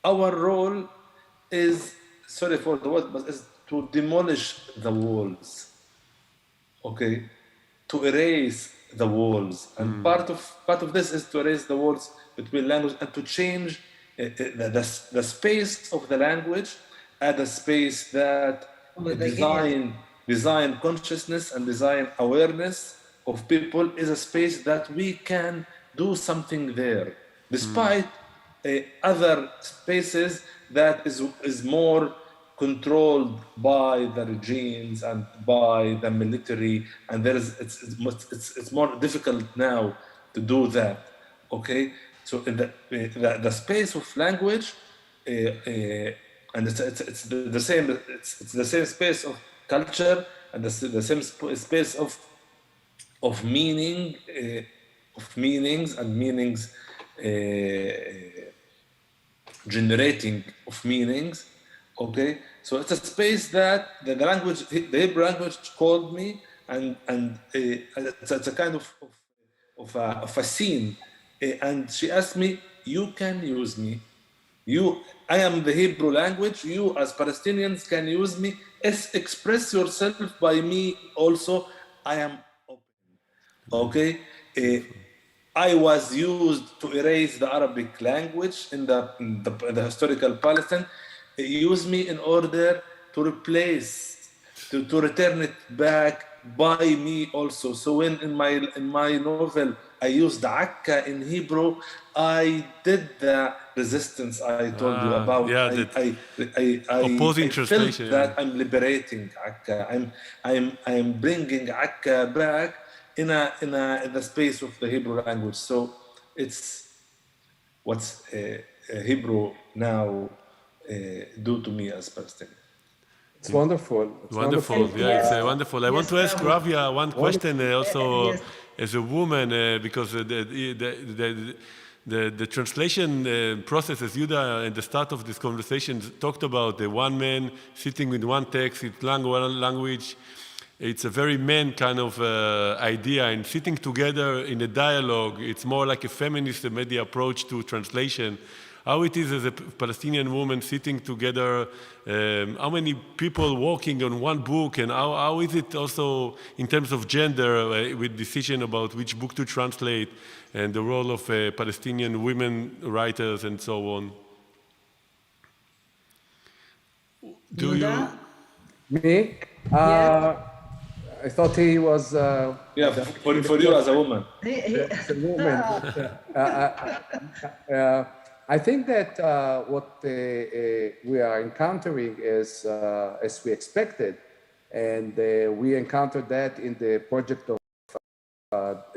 our role is, sorry for the word, but is to demolish the walls, okay, to erase the walls, and part of this is to erase the walls between language and to change the space of the language at a space that design consciousness and design awareness of people is a space that we can do something there, despite other spaces that is more controlled by the regimes and by the military, and it's more difficult now to do that. Okay, so in the space of language, and it's the same. It's the same space of culture and the same space of meaning, of meanings and meanings, generating of meanings. Okay, so it's a space that the language, the Hebrew language, called me, and it's a kind of a scene, and she asked me, "You can use me. I am the Hebrew language. You, as Palestinians, can use me. Express yourself by me. Also, I am open." Okay. I was used to erase the Arabic language in the historical Palestine. Use me in order to replace, to return it back by me also. So when in my novel I used Akka in Hebrew, I did the resistance I told you about. Yeah, opposing I translation. felt that I'm liberating Akka. I'm bringing Akka back in the space of the Hebrew language. So it's what's Hebrew now do to me as Palestinian. It's wonderful. Wonderful. Yeah, it's wonderful. I want to ask Ravia one question also as a woman, because the translation process, as Yuda at the start of this conversation talked about, the one man sitting with one text, it's one language. It's a very man kind of idea, and sitting together in a dialogue, it's more like a feminist media approach to translation. How it is as a Palestinian woman sitting together, how many people working on one book, and how is it also in terms of gender with decision about which book to translate and the role of Palestinian women writers and so on? Do you? Me? I thought he was. Yeah, for you as a woman. As a woman. I think that what we are encountering is as we expected, and we encountered that in the project of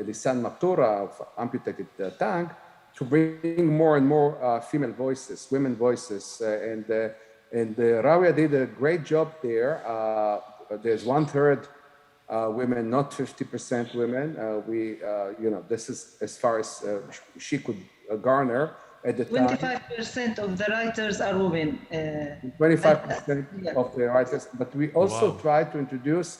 Lisan Maktura of Amputated Tongue, to bring more and more female voices, women voices, and Ravia did a great job there. There's 1/3 women, not 50% women. This is as far as she could garner. At the 25% of the writers are women. 25% of the writers, but we also try to introduce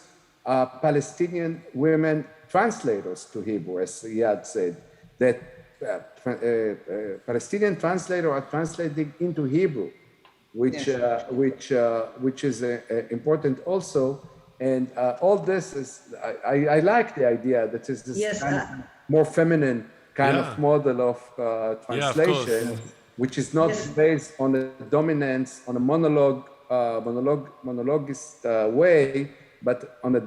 Palestinian women translators to Hebrew, as Iyad said, that Palestinian translators are translating into Hebrew, which is important also. And all this is, I like the idea that is this kind of more feminine kind of model of translation, which is not based on a dominance, on a monologuist way, but on a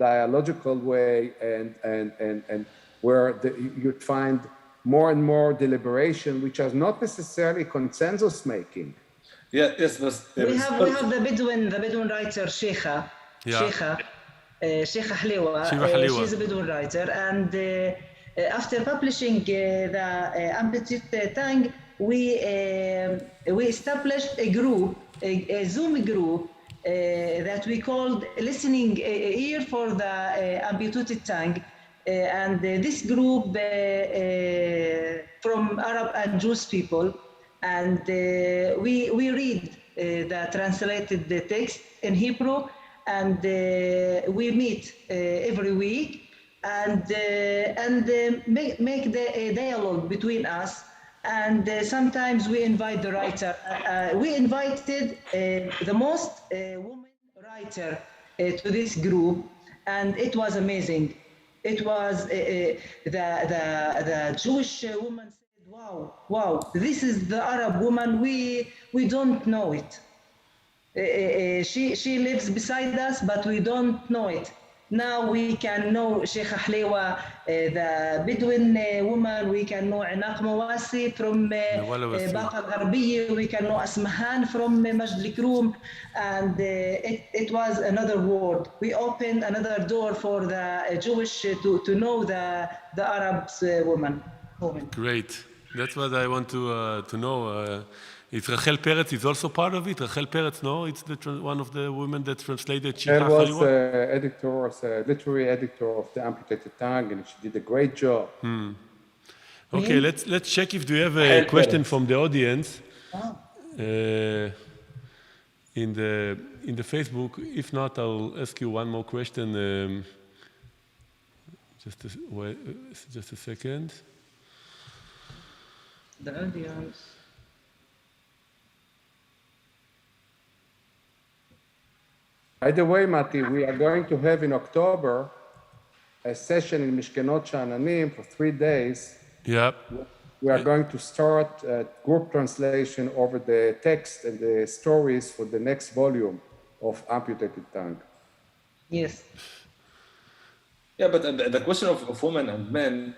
dialogical way, and where you'd find more and more deliberation, which are not necessarily consensus making, Yeah, yes, but we have the Bedouin writer Sheikha. Sheikha Halewa. She's a Bedouin writer, and after publishing the Amputated Tongue, we established a group, a Zoom group that we called Listening Ear for the Amputated Tongue. And this group from Arab and Jewish people, and we read the translated text in Hebrew, and we meet every week and make the dialogue between us. And sometimes we invite the writer. We invited the most women writer to this group, and it was amazing. It was the Jewish woman said, wow, this is the Arab woman, we don't know it. She lives beside us, but we don't know it. Now we can know Sheikha Halewa, the Bedouin woman, we can know Inaq Mawasi from Baqa al-Gharbiya, we can know Asmahan from Majd al-Krum, and it was another world. We opened another door for the Jewish to know the Arab woman. Great. That's what I want to know. It's Rachel Peretz is also part of it. Rachel Peretz, no, it's one of the women that translated. She was literary editor of the Amputated Tongue, and she did a great job. Okay, let's check if we have a question from the audience in the Facebook. If not, I'll ask you one more question. Just a second. The audience. By the way, Mati, we are going to have in October a session in Mishkenot Sha'ananim for 3 days. Yep. We are going to start a group translation over the text and the stories for the next volume of Amputated Tongue. Yes. Yeah, but the question of women and men,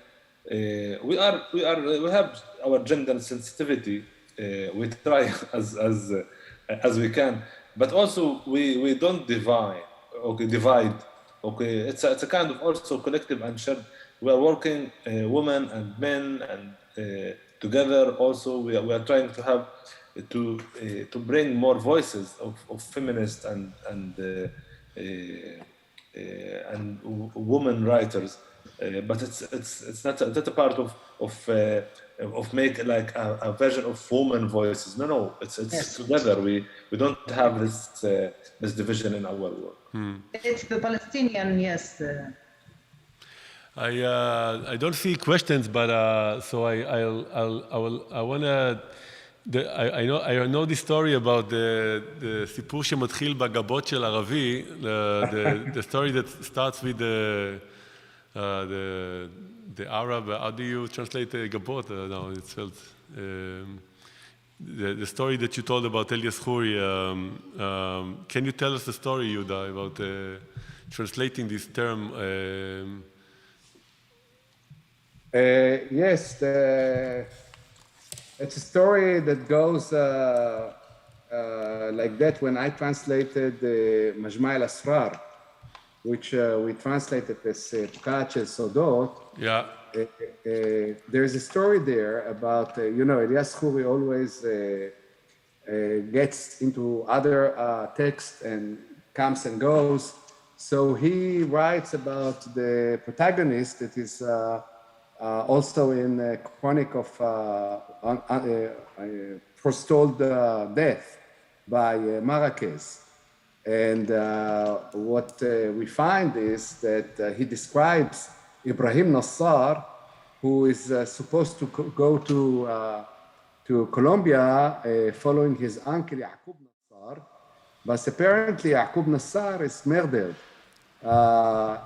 we have our gender sensitivity. We try as we can. But also we don't divide. It's a kind of also collective and shared. We are working women and men and together. Also we are trying to have to bring more voices of feminists and women writers. But it's not a part of make like a version of woman voices. No, it's yes. Together. We don't have this division in our work. It's the Palestinian, yes. I don't see questions, but so I wanna. I know the story about the סיפור שמתחיל בגבות של ערבי, the story that starts with the Arab, how do you translate gabot? No, it's felt the story that you told about Elias Khoury. Can you tell us the story, Yehuda, about translating this term? Yes, it's a story that goes like that when I translated Majma' al-Asrar, which we translated as Pkat Shel Sodot. Yeah. There's a story there about, Elias Khoury always gets into other texts and comes and goes. So he writes about the protagonist that is also in Chronic of Foretold Death by Marrakech. And what we find is that he describes Ibrahim Nassar, who is supposed to go to Colombia following his uncle Yaqub Nassar, but apparently Yaqub Nassar is murdered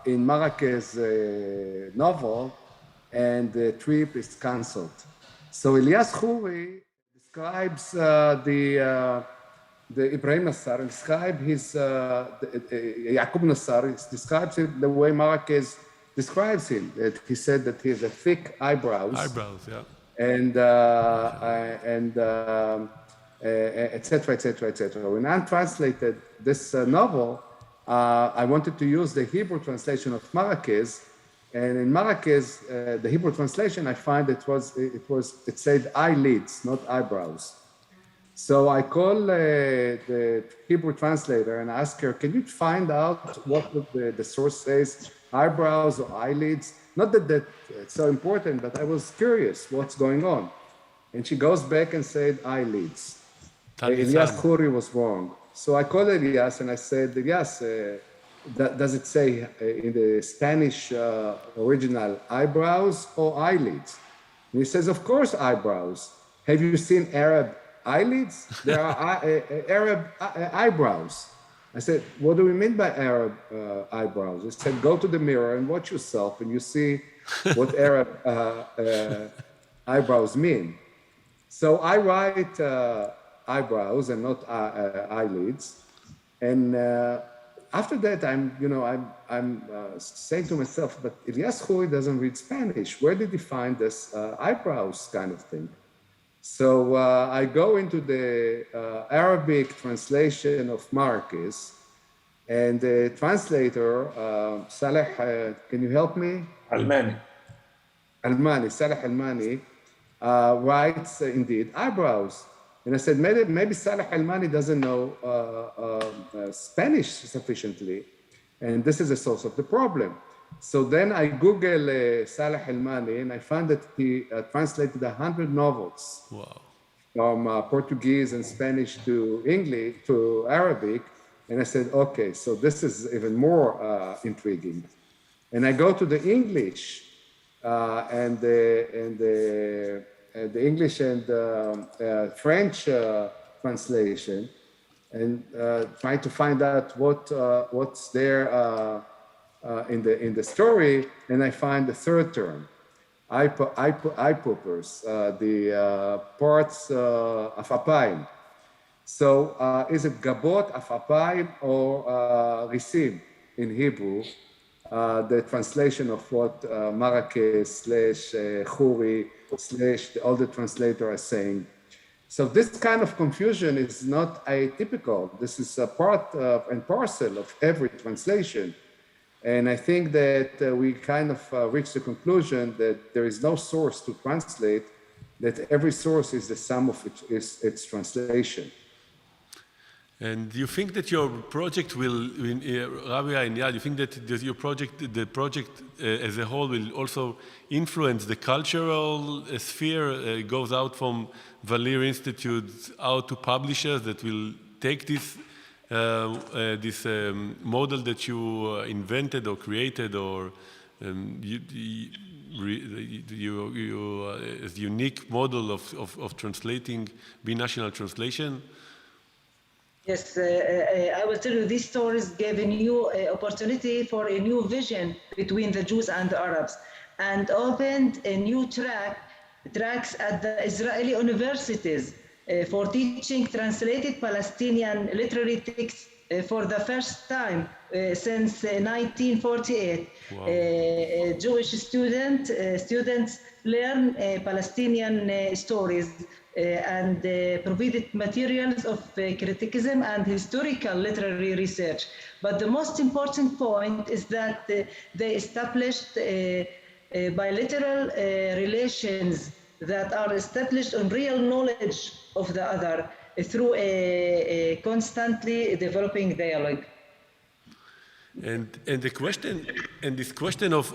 in Marrakech's novel, and the trip is cancelled. So Elias Khoury describes the Ibrahim Nassar and describes his Yaqub Nassar describes it the way Marrakech describes him. That he said that he has a thick eyebrows. Eyebrows, yeah. etc., etc., etc. When I translated this novel, I wanted to use the Hebrew translation of Marrakech, and in Marrakech, the Hebrew translation, I find it said eyelids, not eyebrows. So I call the Hebrew translator and ask her, can you find out what the source says, eyebrows or eyelids? Not that it's so important, but I was curious what's going on. And she goes back and said eyelids. Elias Khoury was wrong. So I called Elias and I said, Elias, does it say in the Spanish original eyebrows or eyelids? And he says, of course, eyebrows. Have you seen Arab eyelids? There are Arab eyebrows. I said, what do we mean by Arab eyebrows? He said, go to the mirror and watch yourself and you see what Arab eyebrows mean. So I write eyebrows and not eyelids. And after that, I'm saying to myself, but Elias Khoury doesn't read Spanish. Where did he find this eyebrows kind of thing? So I go into the Arabic translation of Marrakech, and the translator, Saleh, can you help me? Almani, Saleh Almani, writes indeed eyebrows. And I said, maybe Saleh Almani doesn't know Spanish sufficiently, and this is a source of the problem. So then I Google Saleh Almani, and I found that he translated 100 novels from Portuguese and Spanish to English, to Arabic. And I said, okay, so this is even more intriguing. And I go to the English and the English and French translation, and trying to find out what's there in the story, and I find the third term, eye poopers, the parts of apayim. So is it gabot, afapayim, or risim in Hebrew? The translation of what Marrakech / Khoury / all the translators are saying. So this kind of confusion is not atypical. This is a part and parcel of every translation. And I think that we kind of reached the conclusion that there is no source to translate, that every source is the sum of its translation. And do you think that your project will, Rabia and Yad, you think that your project, the project as a whole will also influence the cultural sphere? It goes out from Van-Leer-Institut out to publishers that will take this model that you invented or created, or a unique model of translating binational translation? Yes, I will tell you, these stories gave a new opportunity for a new vision between the Jews and the Arabs, and opened a new tracks at the Israeli universities for teaching translated Palestinian literary texts for the first time since 1948. Wow. Jewish students learn Palestinian stories and provided materials of criticism and historical literary research. But the most important point is that they established bilateral relations that are established on real knowledge of the other through a constantly developing dialogue. And the question, and this question of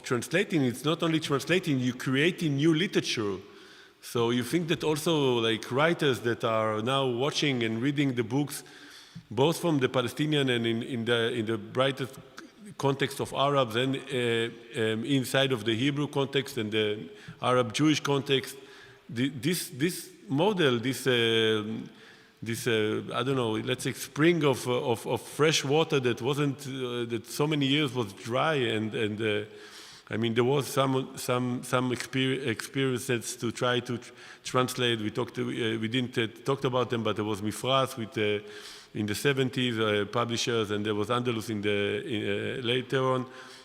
translating, it's not only translating, you're creating new literature. So you think that also, like, writers that are now watching and reading the books, both from the Palestinian and in the brightest context of Arabs and inside of the Hebrew context and the Arab-Jewish context, this model, this I don't know, let's say spring of fresh water that wasn't that so many years was dry, and I mean, there was some experiences to try to translate. We didn't talk about them, but there was Mifras with in the 70s publishers, and there was Andalus in later on.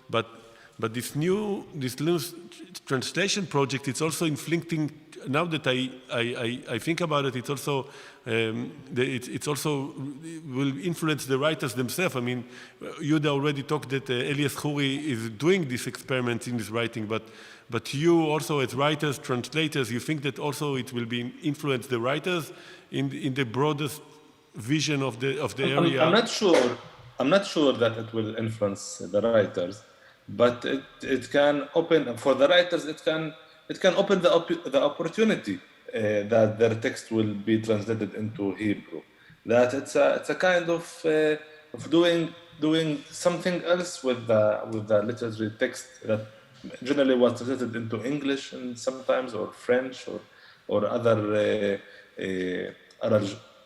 But But this new translation project, it's also inflicting. Now that I think about it, it's also it's also will influence the writers themselves. I mean, Yuda already talked that Elias Khoury is doing this experiment in his writing, but you also as writers, translators, you think that also it will be influence the writers in the broadest vision of the area. I'm not sure. I'm not sure that it will influence the writers, but it can open for the writers. It can open the opportunity that their text will be translated into Hebrew. That it's a kind of doing something else with the literary text that generally was translated into English and sometimes or French or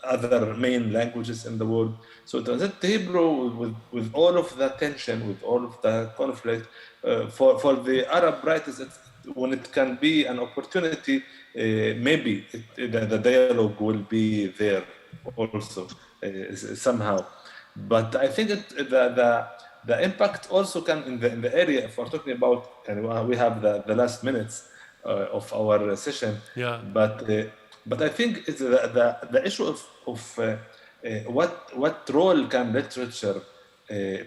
other main languages in the world. So translate Hebrew with all of the tension, with all of the conflict, for the Arab writers, when it can be an opportunity, maybe the dialogue will be there also somehow. But I think the impact also can in the area. If we're talking about, and we have the last minutes of our session, yeah. But I think it's the issue of what role can literature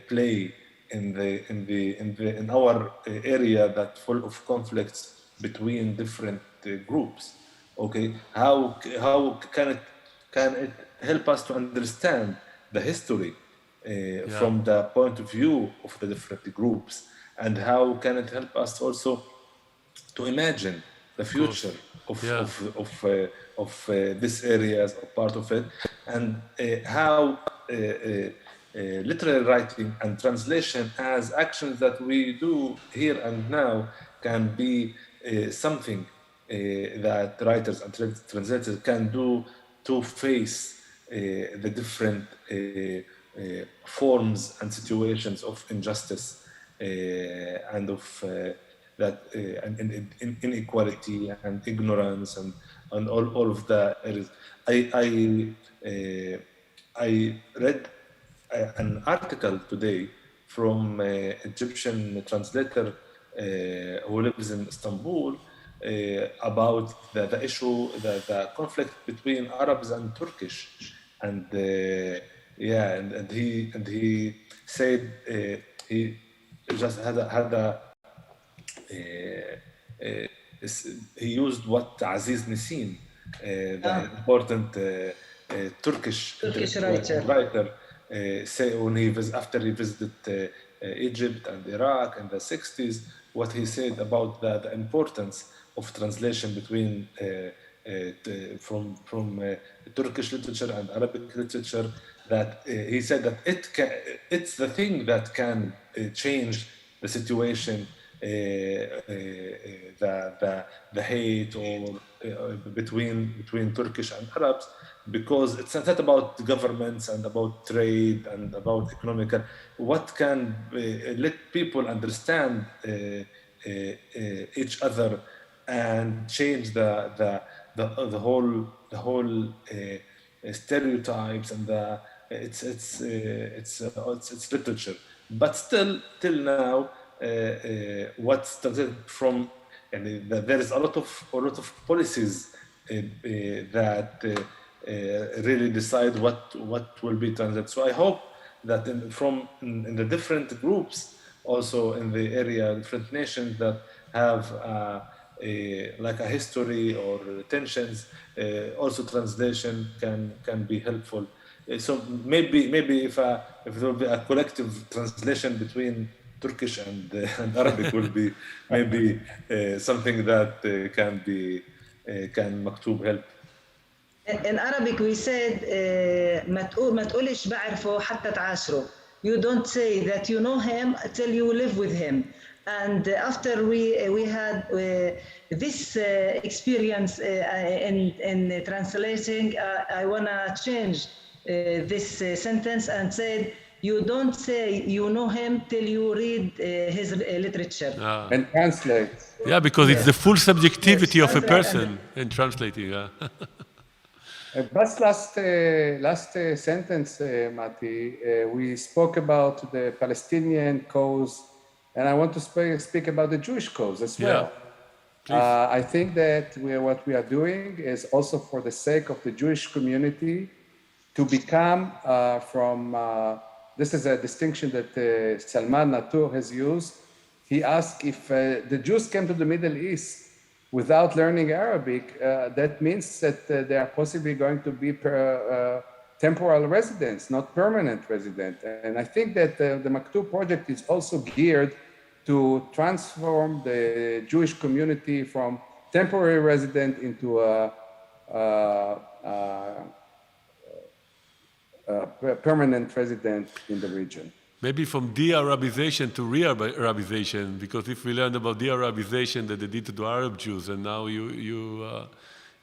play in our area that full of conflicts between different groups. Okay, how can it help us to understand the history from the point of view of the different groups, and how can it help us also to imagine the future of this area or part of it, and how literary writing and translation as actions that we do here and now can be something that writers and translators can do to face the different forms and situations of injustice and of that inequality and ignorance and all of that. I read an article today from an Egyptian translator who lives in Istanbul about the issue, the conflict between Arabs and Turkish, and and he said he just had he used what Aziz Nissim, the important Turkish writer, say when after he visited Egypt and Iraq in the 60s, what he said about the importance of translation between from Turkish literature and Arabic literature, that he said that it's the thing that can change the situation, the hate or between Turkish and Arabs, because it's not about governments and about trade and about economical. What can let people understand each other and change the whole stereotypes and it's literature. But still till now, what's started from, and there is a lot of policies that really decide what will be translated. So I hope that in the different groups, also in the area, different nations that have like a history or tensions, also translation can be helpful. So maybe if there will be a collective translation between Turkish and Arabic will be maybe something that can maktub help. In Arabic we said ما تقولش بعرفه حتى تعاشره. You don't say that you know him till you live with him. And after we had this experience in translating, I wanna change this sentence and said, you don't say you know him till you read his literature. And translate. Yeah, because it's the full subjectivity of a person in translating. But last sentence, Mati, we spoke about the Palestinian cause And I want to speak about the Jewish cause as Yeah. well. Please. I think that what we are doing is also for the sake of the Jewish community to become this is a distinction that Salman Natur has used. He asked if the Jews came to the Middle East without learning Arabic, that means that they are possibly going to be temporal residents, not permanent resident. And I think that the Maktub project is also geared to transform the Jewish community from temporary resident into a permanent resident in the region. Maybe from de-Arabization to re-Arabization, because if we learned about de-Arabization that they did to the Arab Jews, and now you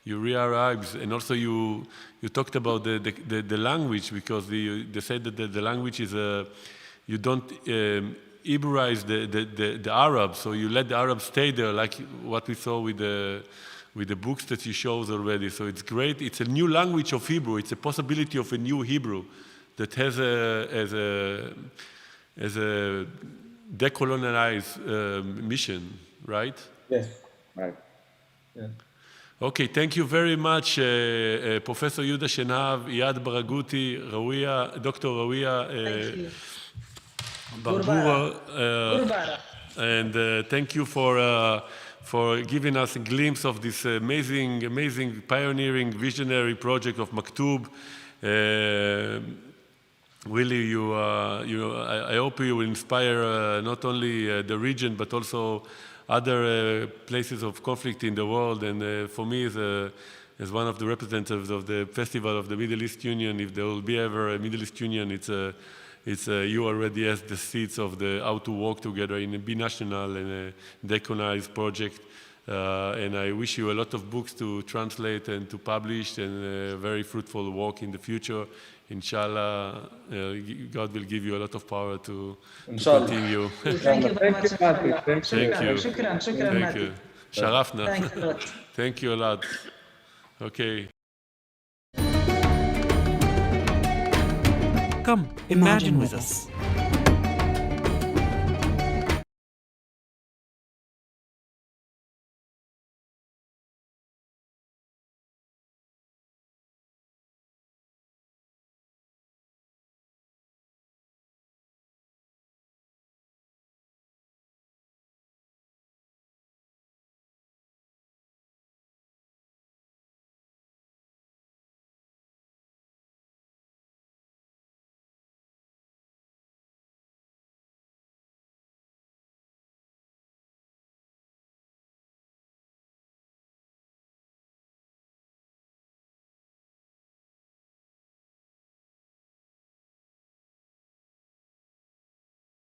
re-Arabs, and also you talked about the language, because they said that the language is you don't Hebraize the Arabs, so you let the Arabs stay there, like what we saw with the books that you showed already. So it's great. It's a new language of Hebrew. It's a possibility of a new Hebrew that has as a decolonialized mission, right? Yes. Right. Yeah. Okay, thank you very much, Professor Yehuda Shenav, Iyad Baraguti, Dr. Rawia Barbura, and thank you for giving us a glimpse of this amazing, pioneering, visionary project of Maktub. Really, I hope you will inspire not only the region, but also other places of conflict in the world. And for me, as one of the representatives of the Festival of the Middle East Union, if there will be ever a Middle East Union, it's you already has the seeds of how to work together in a Bi-nationale and a decolonized project. And I wish you a lot of books to translate and to publish, and a very fruitful work in the future. Inshallah, God will give you a lot to continue. Thank you very much. Thank you. Thank you. Sharafna. Thanks a lot. Thank you a lot. Okay. Come, imagine with us.